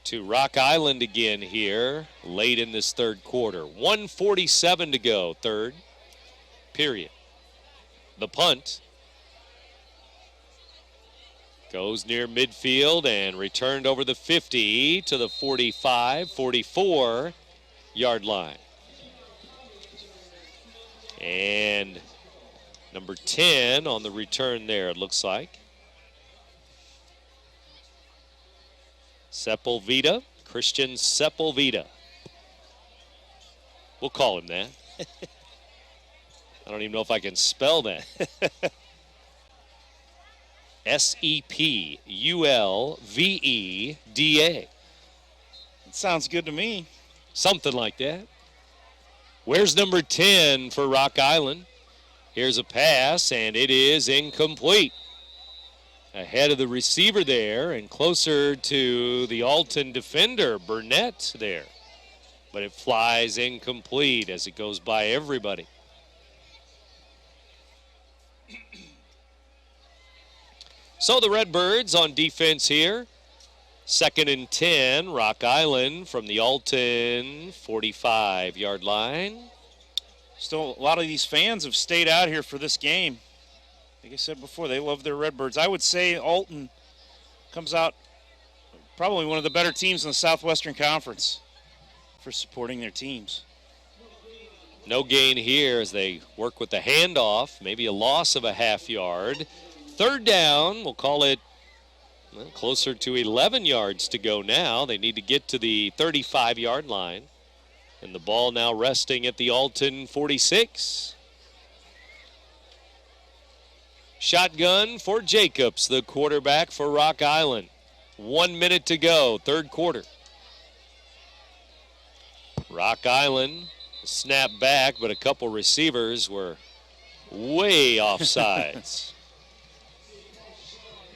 [SPEAKER 2] to Rock Island again here late in this 3rd quarter. 1:47 to go, 3rd period. The punt goes near midfield and returned over the 50 to the 45, 44 yard line. And number 10 on the return there, it looks like. Sepulveda, Christian Sepulveda. We'll call him that. I don't even know if I can spell that. Sepulveda.
[SPEAKER 3] It sounds good to me.
[SPEAKER 2] Something like that. Where's number 10 for Rock Island? Here's a pass, and it is incomplete. Ahead of the receiver there and closer to the Alton defender, Burnett there. But it flies incomplete as it goes by everybody. So the Redbirds on defense here. 2nd and 10, Rock Island from the Alton 45-yard line.
[SPEAKER 3] Still, a lot of these fans have stayed out here for this game. Like I said before, they love their Redbirds. I would say Alton comes out probably one of the better teams in the Southwestern Conference for supporting their teams.
[SPEAKER 2] No gain here as they work with the handoff, maybe a loss of a half yard. 3rd down, we'll call it closer to 11 yards to go now. They need to get to the 35-yard line. And the ball now resting at the Alton 46. Shotgun for Jacobs, the quarterback for Rock Island. 1 minute to go, 3rd quarter. Rock Island snap back, but a couple receivers were way offsides.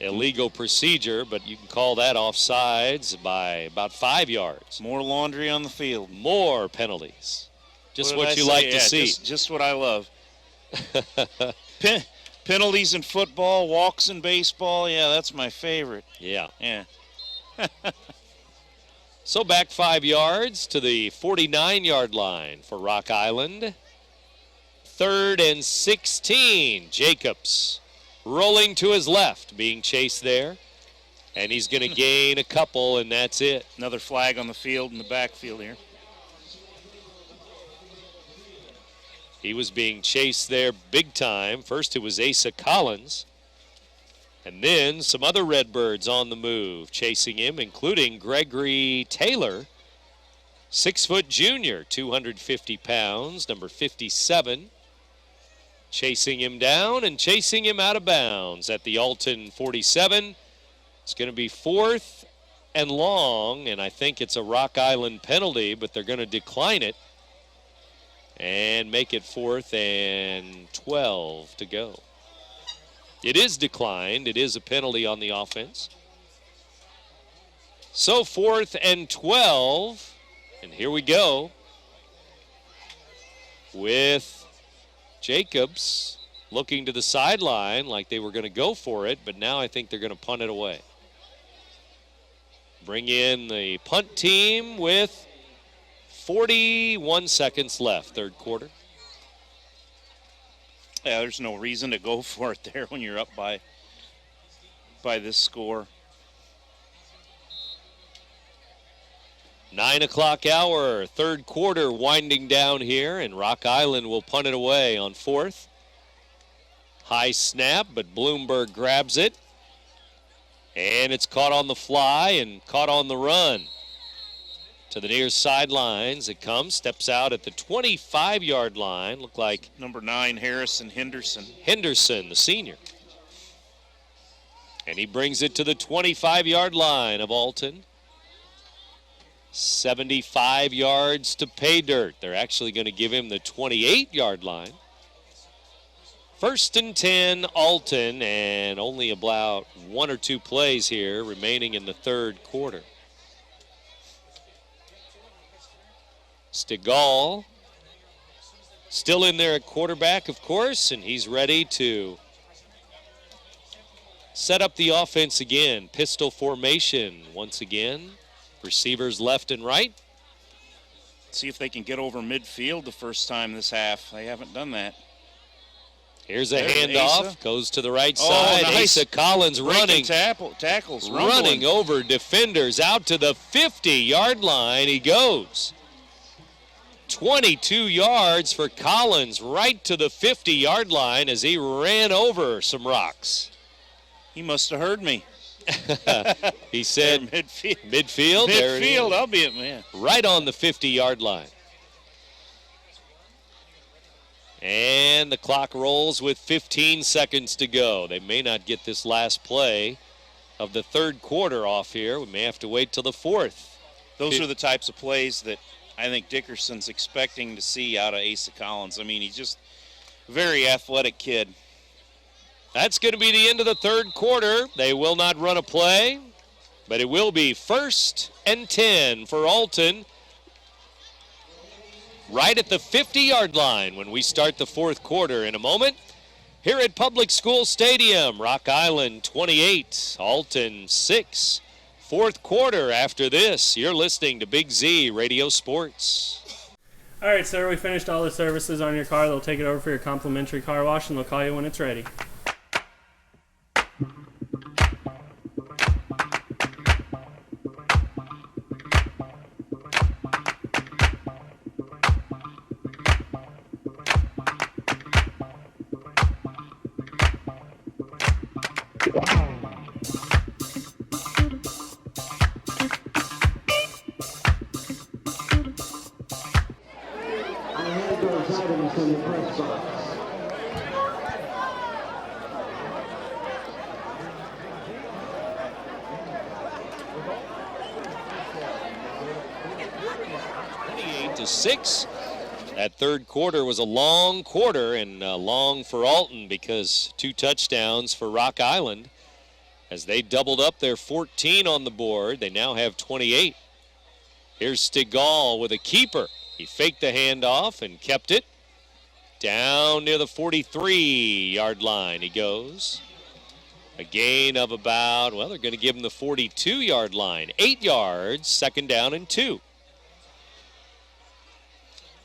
[SPEAKER 2] Illegal procedure, but you can call that offsides by about 5 yards.
[SPEAKER 3] More laundry on the field.
[SPEAKER 2] More penalties. Just what you like to see.
[SPEAKER 3] Just what I love. Penalties in football, walks in baseball. Yeah, that's my favorite.
[SPEAKER 2] Yeah.
[SPEAKER 3] Yeah.
[SPEAKER 2] So back 5 yards to the 49-yard line for Rock Island. 3rd and 16. Jacobs rolling to his left, being chased there. And he's going to gain a couple, and that's it.
[SPEAKER 3] Another flag on the field in the backfield here.
[SPEAKER 2] He was being chased there big time. First it was Asa Collins. And then some other Redbirds on the move, chasing him, including Gregory Taylor. 6-foot junior, 250 pounds, number 57. chasing him down and chasing him out of bounds at the Alton 47. It's going to be 4th and long, and I think it's a Rock Island penalty, but they're going to decline it and make it 4th and 12 to go. It is declined. It is a penalty on the offense. So 4th and 12, and here we go with Jacobs looking to the sideline like they were going to go for it, but now I think they're going to punt it away. Bring in the punt team with 41 seconds left, third quarter.
[SPEAKER 3] Yeah, there's no reason to go for it there when you're up by this score.
[SPEAKER 2] 9 o'clock hour, third quarter winding down here, and Rock Island will punt it away on 4th. High snap, but Bloomberg grabs it. And it's caught on the fly and caught on the run. To the near sidelines it comes, steps out at the 25-yard line. Look like
[SPEAKER 3] number 9, Harrison Henderson.
[SPEAKER 2] Henderson, the senior. And he brings it to the 25-yard line of Alton. 75 yards to pay dirt. They're actually going to give him the 28-yard line. 1st and 10, Alton, and only about 1 or 2 plays here remaining in the third quarter. Stigall still in there at quarterback, of course, and he's ready to set up the offense again. Pistol formation once again. Receivers left and right.
[SPEAKER 3] See if they can get over midfield the first time this half. They haven't done that.
[SPEAKER 2] Here's a handoff, goes to the right side.
[SPEAKER 3] Nice.
[SPEAKER 2] Asa Collins running.
[SPEAKER 3] Tackles.
[SPEAKER 2] Running over defenders out to the 50-yard line. He goes. 22 yards for Collins right to the 50-yard line as he ran over some rocks.
[SPEAKER 3] He must have heard me.
[SPEAKER 2] He said midfield. There it is.
[SPEAKER 3] Midfield, I'll be it, man.
[SPEAKER 2] Right on the 50-yard line. And the clock rolls with 15 seconds to go. They may not get this last play of the third quarter off here. We may have to wait till the 4th.
[SPEAKER 3] Those are the types of plays that I think Dickerson's expecting to see out of Asa Collins. I mean, he's just a very athletic kid.
[SPEAKER 2] That's going to be the end of the third quarter. They will not run a play, but it will be 1st and 10 for Alton. Right at the 50-yard line when we start the fourth quarter in a moment. Here at Public School Stadium, Rock Island 28, Alton 6. Fourth quarter after this. You're listening to Big Z Radio Sports.
[SPEAKER 21] All right, sir, we finished all the services on your car. They'll take it over for your complimentary car wash, and they'll call you when it's ready.
[SPEAKER 2] That third quarter was a long quarter and long for Alton because 2 touchdowns for Rock Island. As they doubled up their 14 on the board, they now have 28. Here's Stigall with a keeper. He faked the handoff and kept it. Down near the 43-yard line he goes. A gain of about, well, they're going to give him the 42-yard line. 8 yards, 2nd down and 2.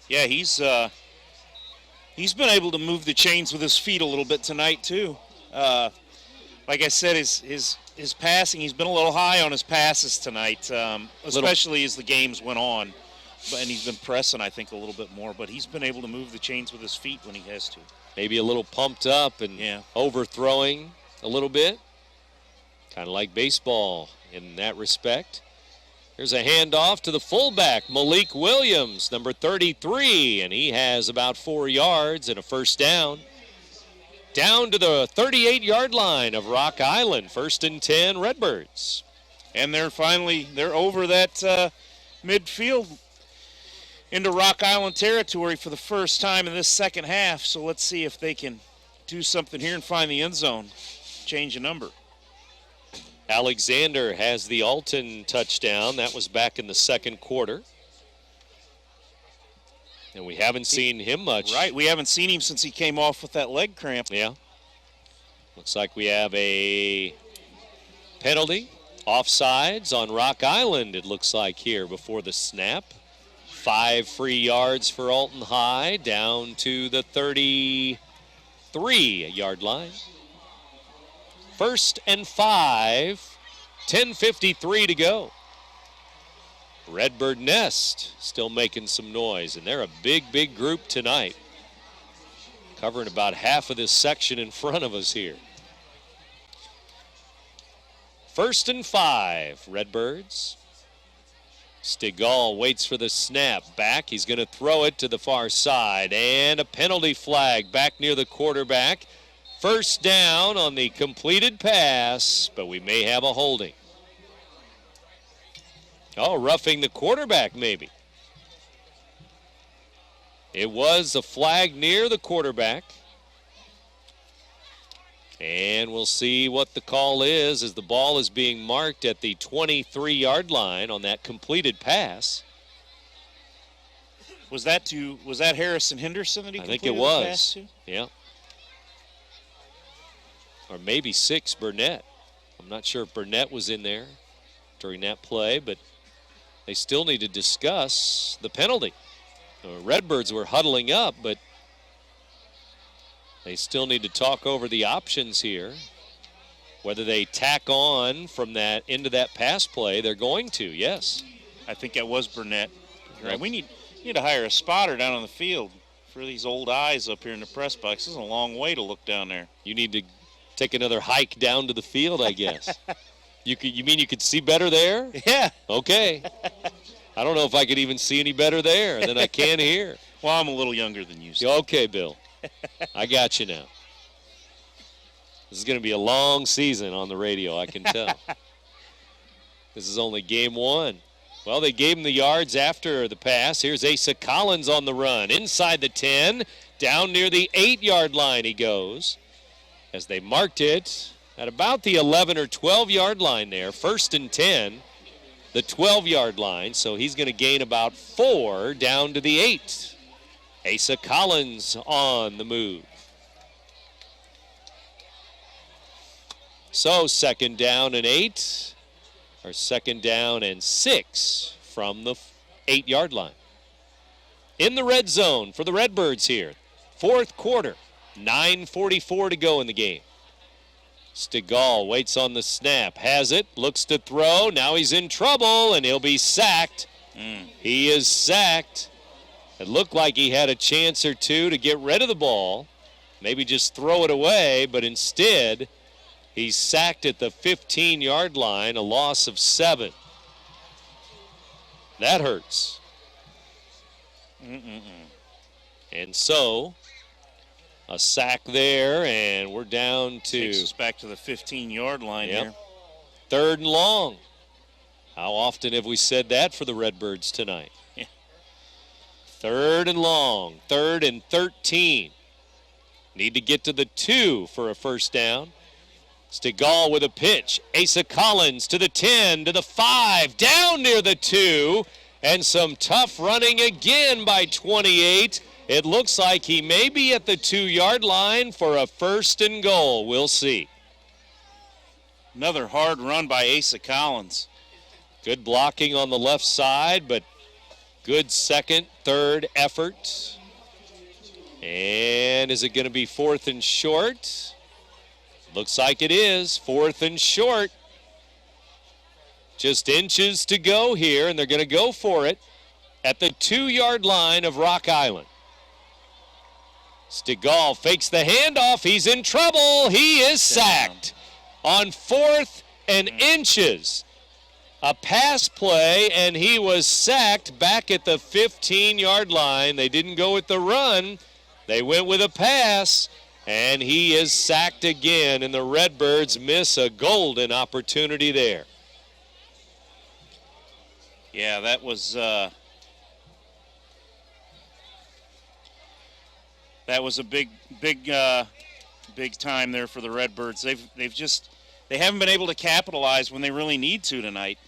[SPEAKER 3] Yeah, he's been able to move the chains with his feet a little bit tonight too. Like I said, his passing, he's been a little high on his passes tonight, especially as the games went on. And he's been pressing, I think, a little bit more. But he's been able to move the chains with his feet when he has to.
[SPEAKER 2] Maybe a little pumped up and overthrowing a little bit. Kind of like baseball in that respect. Here's a handoff to the fullback, Malik Williams, number 33, and he has about 4 yards and a first down. down to the 38-yard line of Rock Island. 1st and 10, Redbirds.
[SPEAKER 3] And they're over that midfield into Rock Island territory for the first time in this second half. So let's see if they can do something here and find the end zone. Change the number.
[SPEAKER 2] Alexander has the Alton touchdown. That was back in the second quarter. And we haven't seen him much.
[SPEAKER 3] Right, we haven't seen him since he came off with that leg cramp.
[SPEAKER 2] Yeah. Looks like we have a penalty. Offsides on Rock Island, it looks like here before the snap. 5 free yards for Alton High, down to the 33-yard line. 1st and 5, 10:53 to go. Redbird Nest still making some noise, and they're a big group tonight, covering about half of this section in front of us here. 1st and 5, Redbirds. Stigall waits for the snap. Back, he's going to throw it to the far side, and a penalty flag back near the quarterback. 1st down on the completed pass, but we may have a holding. Oh, roughing the quarterback maybe. It was a flag near the quarterback. And we'll see what the call is as the ball is being marked at the 23-yard line on that completed pass.
[SPEAKER 3] Was that Harrison Henderson that he completed
[SPEAKER 2] the pass to? I think it was. Yeah. Or maybe 6, Burnett. I'm not sure if Burnett was in there during that play, but they still need to discuss the penalty. The Redbirds were huddling up, but they still need to talk over the options here. Whether they tack on from that into that pass play, they're going to, yes.
[SPEAKER 3] I think that was Burnett. Right. We need to hire a spotter down on the field for these old eyes up here in the press box. This is a long way to look down there.
[SPEAKER 2] You need to take another hike down to the field, I guess. You mean you could see better there?
[SPEAKER 3] Yeah.
[SPEAKER 2] Okay. I don't know if I could even see any better there than I can here.
[SPEAKER 3] Well, I'm a little younger than you. So.
[SPEAKER 2] Okay, Bill. I got you now. This is going to be a long season on the radio, I can tell. This is only game 1. Well, they gave him the yards after the pass. Here's Asa Collins on the run. Inside the 10, down near the 8-yard line he goes. As they marked it at about the 11 or 12-yard line there. 1st and 10, the 12-yard line. So he's going to gain about 4 down to the 8. Asa Collins on the move. So 2nd down and 8, or 2nd down and 6 from the 8-yard line. In the red zone for the Redbirds here. 4th quarter, 9:44 to go in the game. Stigall waits on the snap, has it, looks to throw, now he's in trouble, and he'll be sacked. He is sacked. It looked like he had a chance or two to get rid of the ball, maybe just throw it away, but instead he's sacked at the 15-yard line, a loss of 7. That hurts. And so a sack there, and we're down to...
[SPEAKER 3] Takes us back to the 15-yard line here.
[SPEAKER 2] 3rd and long. How often have we said that for the Redbirds tonight? 3rd and long, 3rd and 13. Need to get to the 2 for a 1st down. Stigall with a pitch. Asa Collins to the 10, to the 5, down near the 2, and some tough running again by 28. It looks like he may be at the 2-yard line for a 1st and goal. We'll see.
[SPEAKER 3] Another hard run by Asa Collins.
[SPEAKER 2] Good blocking on the left side, but good 2nd, 3rd effort. And is it going to be 4th and short? Looks like it is. 4th and short. Just inches to go here, and they're going to go for it at the 2-yard line of Rock Island. Stigall fakes the handoff. He's in trouble. He is sacked on 4th and inches. A pass play, and he was sacked back at the 15-yard line. They didn't go with the run. They went with a pass, And he is sacked again, and the Redbirds miss a golden opportunity there.
[SPEAKER 3] Yeah, that was a big time there for the Redbirds. They haven't been able to capitalize when they really need to tonight.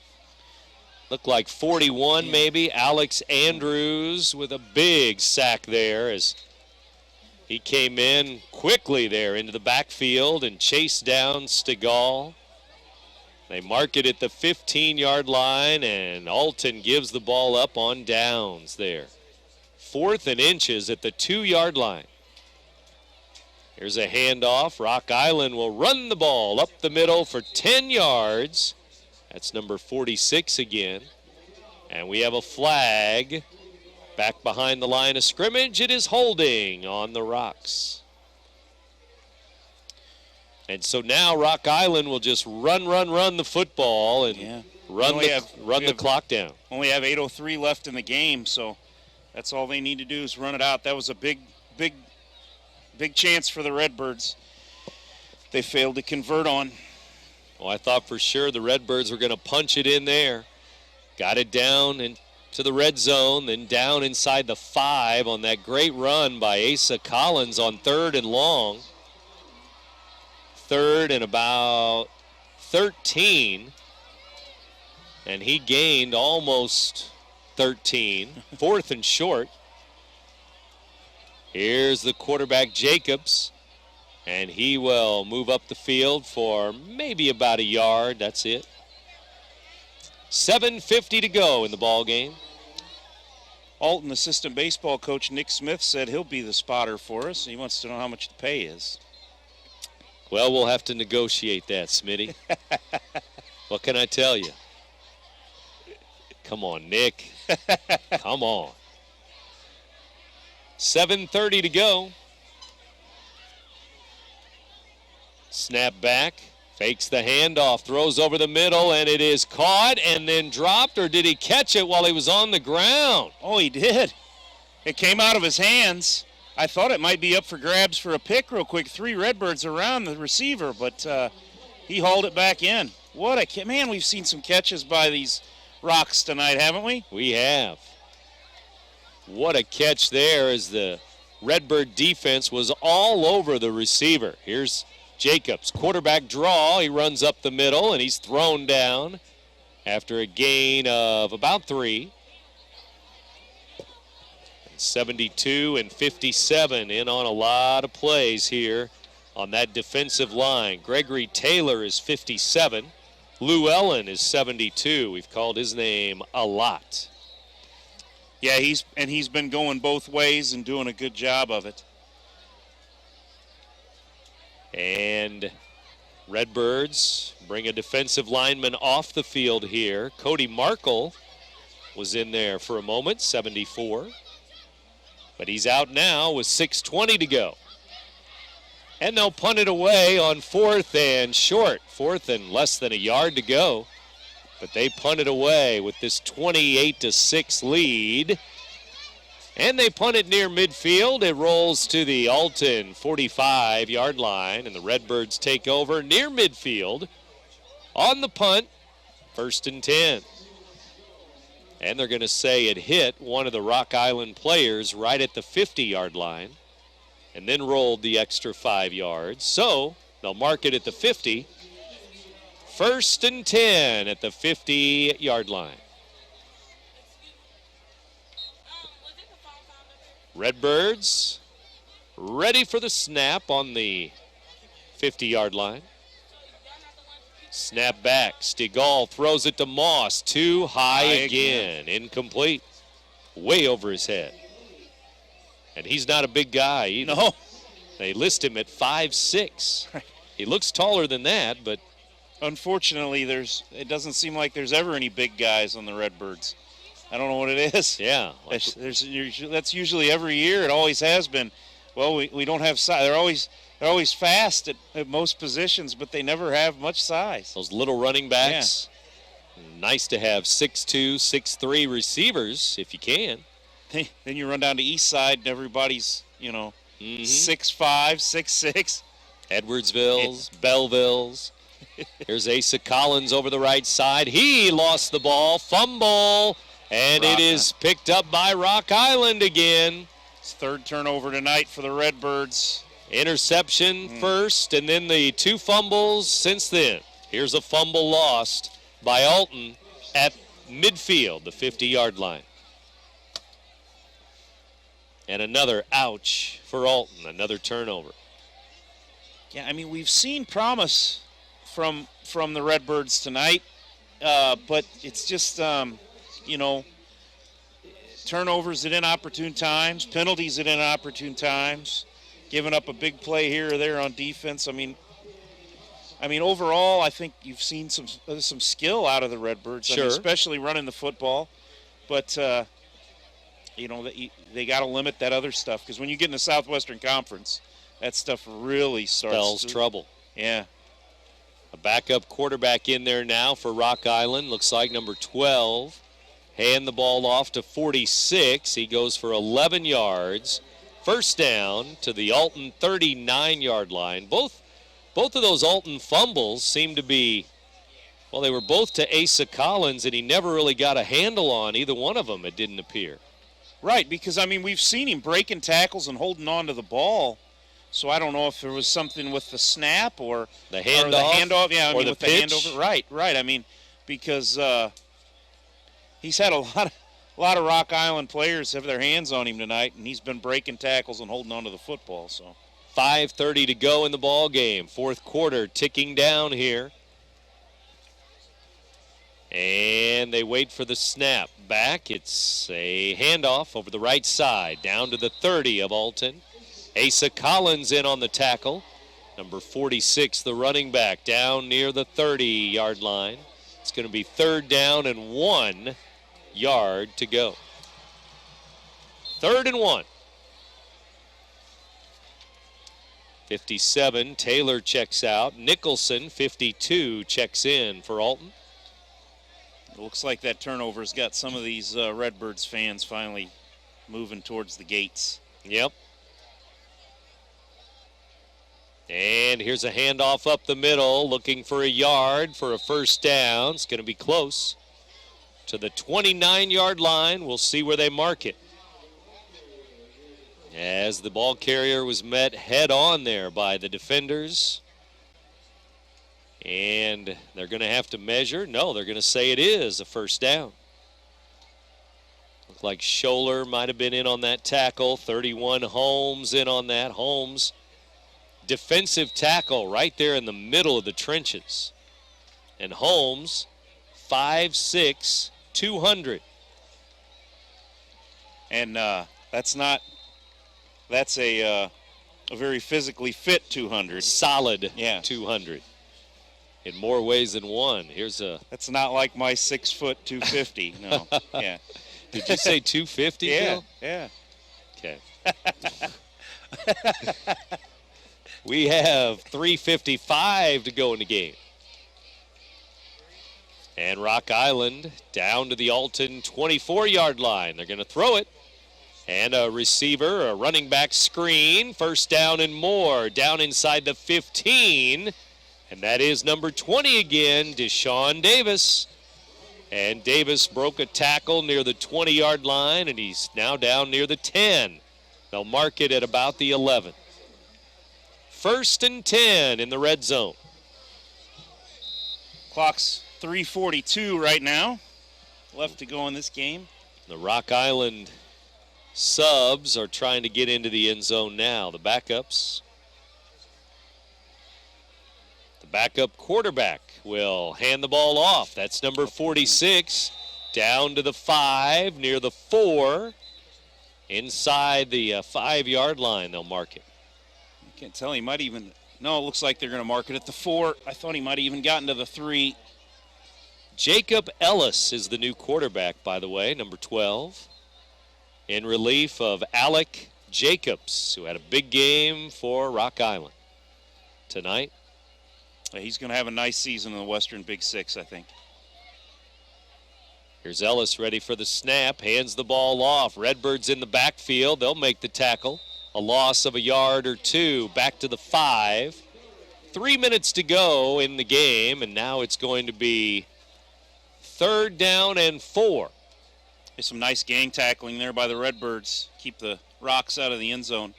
[SPEAKER 2] Looked like 41 maybe. Alex Andrews with a big sack there as he came in quickly there into the backfield and chased down Stegall. They mark it at the 15-yard line, and Alton gives the ball up on downs there. 4th and inches at the 2-yard line. Here's a handoff. Rock Island will run the ball up the middle for 10 yards. That's number 46 again. And we have a flag back behind the line of scrimmage. It is holding on the Rocks. And so now Rock Island will just run the football and run the clock down.
[SPEAKER 3] Only have 8:03 left in the game, so that's all they need to do is run it out. That was a big chance for the Redbirds. They failed to convert on.
[SPEAKER 2] Well, I thought for sure the Redbirds were going to punch it in there. Got it down into the red zone, then down inside the 5 on that great run by Asa Collins on 3rd and long. 3rd and about 13. And he gained almost 13. 4th and short. Here's the quarterback, Jacobs. And he will move up the field for maybe about a yard. That's it. 7:50 to go in the ball game.
[SPEAKER 3] Alton assistant baseball coach Nick Smith said he'll be the spotter for us. He wants to know how much the pay is.
[SPEAKER 2] Well, we'll have to negotiate that, Smitty. What can I tell you? Come on, Nick. Come on. 7:30 to go. Snap back, fakes the handoff, throws over the middle, and it is caught and then dropped, or did he catch it while he was on the ground?
[SPEAKER 3] Oh, he did. It came out of his hands. I thought it might be up for grabs for a pick real quick. 3 Redbirds around the receiver, but he hauled it back in. What a man, we've seen some catches by these Rocks tonight, haven't we?
[SPEAKER 2] We have. What a catch there as the Redbird defense was all over the receiver. Here's Jacobs, quarterback draw. He runs up the middle, and he's thrown down after a gain of about 3. 72 and 57 in on a lot of plays here on that defensive line. Gregory Taylor is 57. Lou Ellen is 72. We've called his name a lot.
[SPEAKER 3] Yeah, he's been going both ways and doing a good job of it.
[SPEAKER 2] And Redbirds bring a defensive lineman off the field here. Cody Markle was in there for a moment, 74. But he's out now with 6:20 to go. And they'll punt it away on 4th and short. 4th and less than a yard to go. But they punt it away with this 28-6 lead. And they punt it near midfield. It rolls to the Alton 45-yard line, and the Redbirds take over near midfield on the punt, 1st and 10. And they're going to say it hit one of the Rock Island players right at the 50-yard line and then rolled the extra 5 yards. So they'll mark it at the 50. 1st and 10 at the 50-yard line. Redbirds ready for the snap on the 50-yard line. Snap back. Stegall throws it to Moss. Too high again. Incomplete. Way over his head. And he's not a big guy either.
[SPEAKER 3] No.
[SPEAKER 2] They list him at 5'6". He looks taller than that, but
[SPEAKER 3] unfortunately, it doesn't seem like there's ever any big guys on the Redbirds. I don't know what it is.
[SPEAKER 2] Yeah.
[SPEAKER 3] That's usually every year. It always has been. Well, we don't have size. They're always fast at most positions, but they never have much size.
[SPEAKER 2] Those little running backs. Yeah. Nice to have 6'2", 6'3" receivers if you can.
[SPEAKER 3] Then you run down to East Side and everybody's, 6'5", 6'6".
[SPEAKER 2] Edwardsvilles, Bellevilles. Here's Asa Collins over the right side. He lost the ball, fumble, and it is picked up by Rock Island again.
[SPEAKER 3] It's third turnover tonight for the Redbirds.
[SPEAKER 2] Interception first, and then the 2 fumbles since then. Here's a fumble lost by Alton at midfield, the 50-yard line. And another ouch for Alton, another turnover.
[SPEAKER 3] Yeah, I mean, we've seen promise from the Redbirds tonight, but it's just, turnovers at inopportune times, penalties at inopportune times, giving up a big play here or there on defense. I mean, overall, I think you've seen some skill out of the Redbirds,
[SPEAKER 2] sure.
[SPEAKER 3] Especially running the football. But, they got to limit that other stuff, because when you get in the Southwestern Conference, that stuff really
[SPEAKER 2] spells trouble.
[SPEAKER 3] Yeah.
[SPEAKER 2] A backup quarterback in there now for Rock Island. Looks like number 12. Hand the ball off to 46. He goes for 11 yards. First down to the Alton 39-yard line. Both of those Alton fumbles seem to be, well, they were both to Asa Collins, and he never really got a handle on either one of them, it didn't appear.
[SPEAKER 3] Right, because, we've seen him breaking tackles and holding on to the ball. So I don't know if there was something with the snap or
[SPEAKER 2] the handoff.
[SPEAKER 3] Yeah,
[SPEAKER 2] or the
[SPEAKER 3] with
[SPEAKER 2] pitch.
[SPEAKER 3] The handover. Right. Because he's had a lot of Rock Island players have their hands on him tonight, and he's been breaking tackles and holding on to the football. So
[SPEAKER 2] 5:30 to go in the ball game. Fourth quarter ticking down here. And they wait for the snap. Back, it's a handoff over the right side, down to the 30 of Alton. Asa Collins in on the tackle. Number 46, the running back, down near the 30-yard line. It's going to be third down and 1 yard to go. 3rd and 1. 57, Taylor checks out. Nicholson, 52, checks in for Alton.
[SPEAKER 3] It looks like that turnover's got some of these Redbirds fans finally moving towards the gates.
[SPEAKER 2] Yep. And here's a handoff up the middle, looking for a yard for a first down. It's going to be close to the 29-yard line. We'll see where they mark it. As the ball carrier was met head on there by the defenders. And they're going to have to measure. No, they're going to say it is a first down. Looked like Scholler might have been in on that tackle. 31, Holmes in on that. Holmes, defensive tackle right there in the middle of the trenches. And Holmes, 5'6", 200.
[SPEAKER 3] And that's a very physically fit 200.
[SPEAKER 2] Solid 200. In more ways than one.
[SPEAKER 3] That's not like my 6 foot 250. No. Yeah.
[SPEAKER 2] Did you say 250?
[SPEAKER 3] Yeah.
[SPEAKER 2] Bill?
[SPEAKER 3] Yeah.
[SPEAKER 2] Okay. We have 3:55 to go in the game. And Rock Island down to the Alton 24-yard line. They're going to throw it. And a receiver, a running back screen. First down and more. Down inside the 15. And that is number 20 again, Deshaun Davis. And Davis broke a tackle near the 20-yard line, and he's now down near the 10. They'll mark it at about the 11. 1st and 10 in the red zone.
[SPEAKER 3] Clock's 3:42 right now. Left to go in this game.
[SPEAKER 2] The Rock Island subs are trying to get into the end zone now. The backups. Backup quarterback will hand the ball off. That's number 46, down to the 5, near the 4. Inside the 5-yard line, they'll mark it.
[SPEAKER 3] You can't tell. He might even, no, it looks like they're going to mark it at the 4. I thought he might have even gotten to the 3.
[SPEAKER 2] Jacob Ellis is the new quarterback, by the way, number 12. In relief of Alec Jacobs, who had a big game for Rock Island tonight.
[SPEAKER 3] He's going to have a nice season in the Western Big Six, I think.
[SPEAKER 2] Here's Ellis ready for the snap, hands the ball off. Redbirds in the backfield. They'll make the tackle. a loss of a yard or two. Back to the 5. 3 minutes to go in the game, and now it's going to be 3rd down and 4.
[SPEAKER 3] There's some nice gang tackling there by the Redbirds. Keep the Rocks out of the end zone.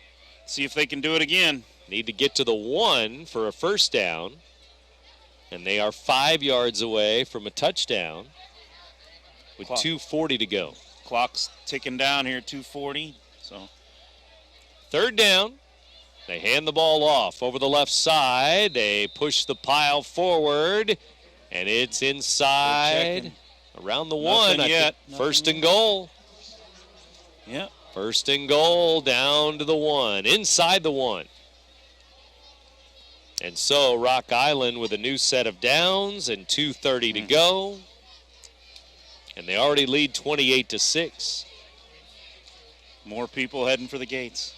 [SPEAKER 3] See if they can do it again.
[SPEAKER 2] Need to get to the 1 for a first down, and they are 5 yards away from a touchdown with 2:40 to go.
[SPEAKER 3] Clock's ticking down here, 2:40. So
[SPEAKER 2] 3rd down. They hand the ball off over the left side. They push the pile forward, and it's inside around the 1.
[SPEAKER 3] Yet.
[SPEAKER 2] First and goal.
[SPEAKER 3] Yeah.
[SPEAKER 2] First and goal down to the 1, inside the 1. And so Rock Island with a new set of downs and 2:30 to go. And they already lead 28-6.
[SPEAKER 3] More people heading for the gates.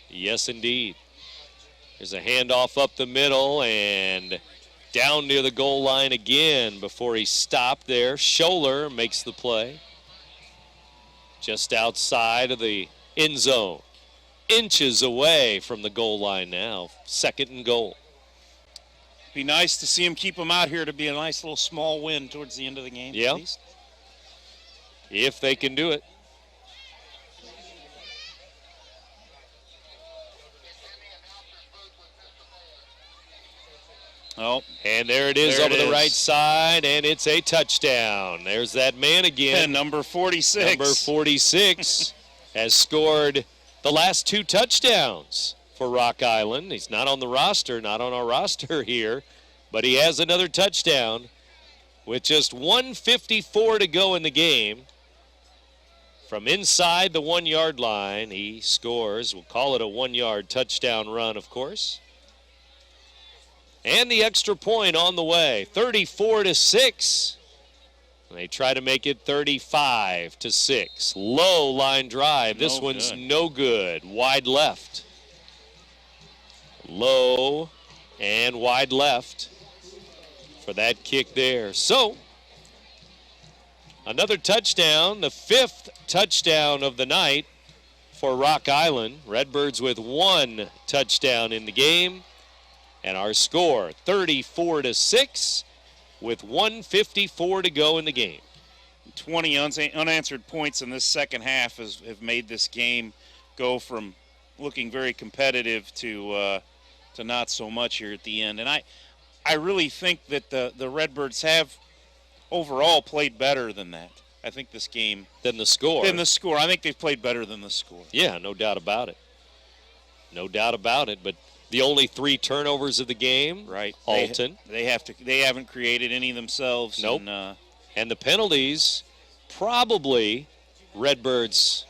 [SPEAKER 2] Yes, indeed. There's a handoff up the middle and down near the goal line again before he stopped there. Scholler makes the play. Just outside of the end zone. Inches away from the goal line now. 2nd and goal.
[SPEAKER 3] Be nice to see him keep them out here to be a nice little small win towards the end of the game.
[SPEAKER 2] Yeah. If they can do it.
[SPEAKER 3] Oh,
[SPEAKER 2] and there it is over the right side, and it's a touchdown. There's that man again.
[SPEAKER 3] And number 46.
[SPEAKER 2] Number 46 has scored the last 2 touchdowns for Rock Island. He's not on the roster, not on our roster here, but he has another touchdown with just 1:54 to go in the game. From inside the 1-yard line, he scores. We'll call it a 1-yard touchdown run, of course. And the extra point on the way, 34-6. They try to make it 35-6. Low line drive. This one's no good. Wide left. Low and wide left for that kick there. So, another touchdown, the 5th touchdown of the night for Rock Island. Redbirds with 1 touchdown in the game. And our score, 34-6, with 1:54 to go in the game.
[SPEAKER 3] 20 unanswered points in this second half have made this game go from looking very competitive to not so much here at the end. And I really think that the Redbirds have overall played better than that. I think this game...
[SPEAKER 2] Than the score.
[SPEAKER 3] I think they've played better than the score.
[SPEAKER 2] Yeah, no doubt about it. No doubt about it, but... The only 3 turnovers of the game,
[SPEAKER 3] right?
[SPEAKER 2] Alton.
[SPEAKER 3] They haven't created any themselves.
[SPEAKER 2] Nope. And the penalties, probably Redbirds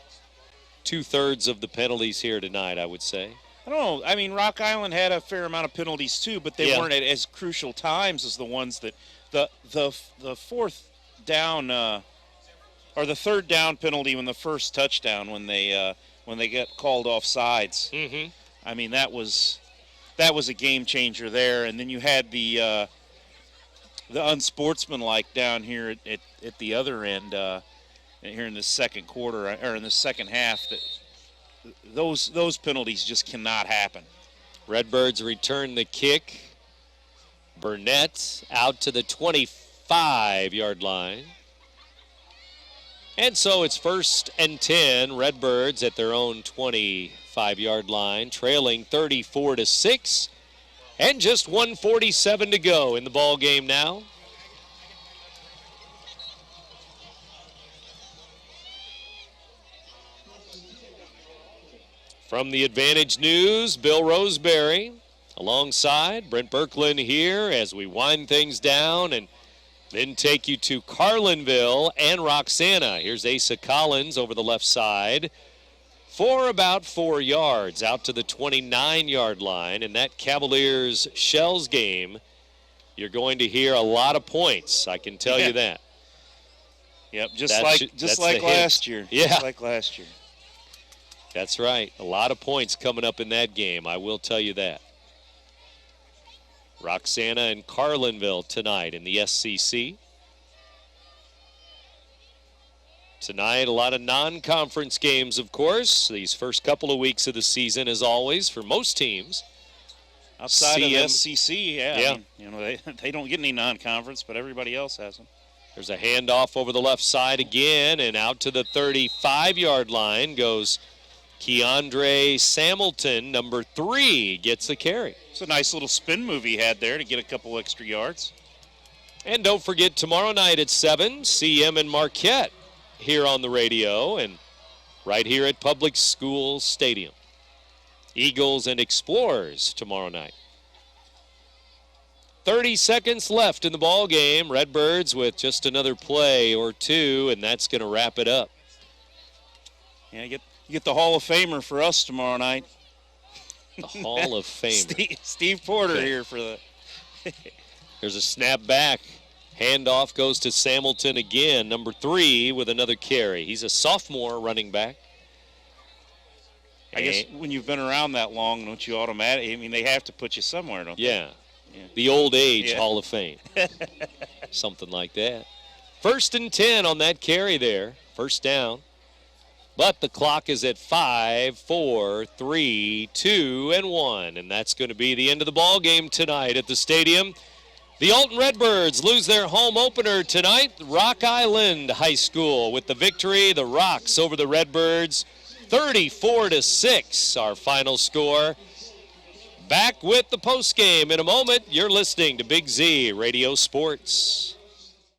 [SPEAKER 2] 2/3 of the penalties here tonight, I would say.
[SPEAKER 3] I don't know. I mean, Rock Island had a fair amount of penalties too, but they weren't at as crucial times as the ones that the 4th down or the 3rd down penalty when the first touchdown when they get called off sides.
[SPEAKER 2] Mm-hmm.
[SPEAKER 3] I mean, that was a game changer there, and then you had the unsportsmanlike down here at the other end here in the second quarter or in the second half. That those penalties just cannot happen.
[SPEAKER 2] Redbirds return the kick. Burnett out to the 25-yard line. And so it's 1st and 10. Redbirds at their own 25-yard line, trailing 34-6. And just 1:47 to go in the ball game now. From the Advantage News, Bill Roseberry alongside Brent Birkeland here as we wind things down and then take you to Carlinville and Roxana. Here's Asa Collins over the left side for about 4 yards out to the 29-yard line. In that Cavaliers Shells game, you're going to hear a lot of points, I can tell you that.
[SPEAKER 3] Yep, just like last year.
[SPEAKER 2] Yeah.
[SPEAKER 3] Just like last year.
[SPEAKER 2] That's right. A lot of points coming up in that game, I will tell you that. Roxana and Carlinville tonight in the SCC. Tonight, a lot of non-conference games, of course. These first couple of weeks of the season, as always, for most teams.
[SPEAKER 3] Outside
[SPEAKER 2] CM.
[SPEAKER 3] of SEC, I mean, they don't get any non-conference, but everybody else has them.
[SPEAKER 2] There's a handoff over the left side again, and out to the 35-yard line goes Keandre Samilton, number 3, gets the carry.
[SPEAKER 3] It's a nice little spin move he had there to get a couple extra yards.
[SPEAKER 2] And don't forget, tomorrow night at 7, CM and Marquette here on the radio and right here at Public School Stadium. Eagles and Explorers tomorrow night. 30 seconds left in the ball game. Redbirds with just another play or two, and that's going to wrap it up.
[SPEAKER 3] Yeah, you get the Hall of Famer for us tomorrow night.
[SPEAKER 2] The Hall of Famer.
[SPEAKER 3] Steve Porter here for the.
[SPEAKER 2] There's a snap back. Handoff goes to Samilton again, number 3, with another carry. He's a sophomore running back.
[SPEAKER 3] I guess when you've been around that long, don't you automatically? I mean, they have to put you somewhere, don't they?
[SPEAKER 2] Yeah. The old age Hall of Fame. Something like that. 1st and 10 on that carry there. First down. But the clock is at 5, 4, 3, 2, and 1. And that's going to be the end of the ball game tonight at the stadium. The Alton Redbirds lose their home opener tonight. Rock Island High School with the victory. The Rocks over the Redbirds. 34-6, our final score. Back with the postgame in a moment. You're listening to Big Z Radio Sports.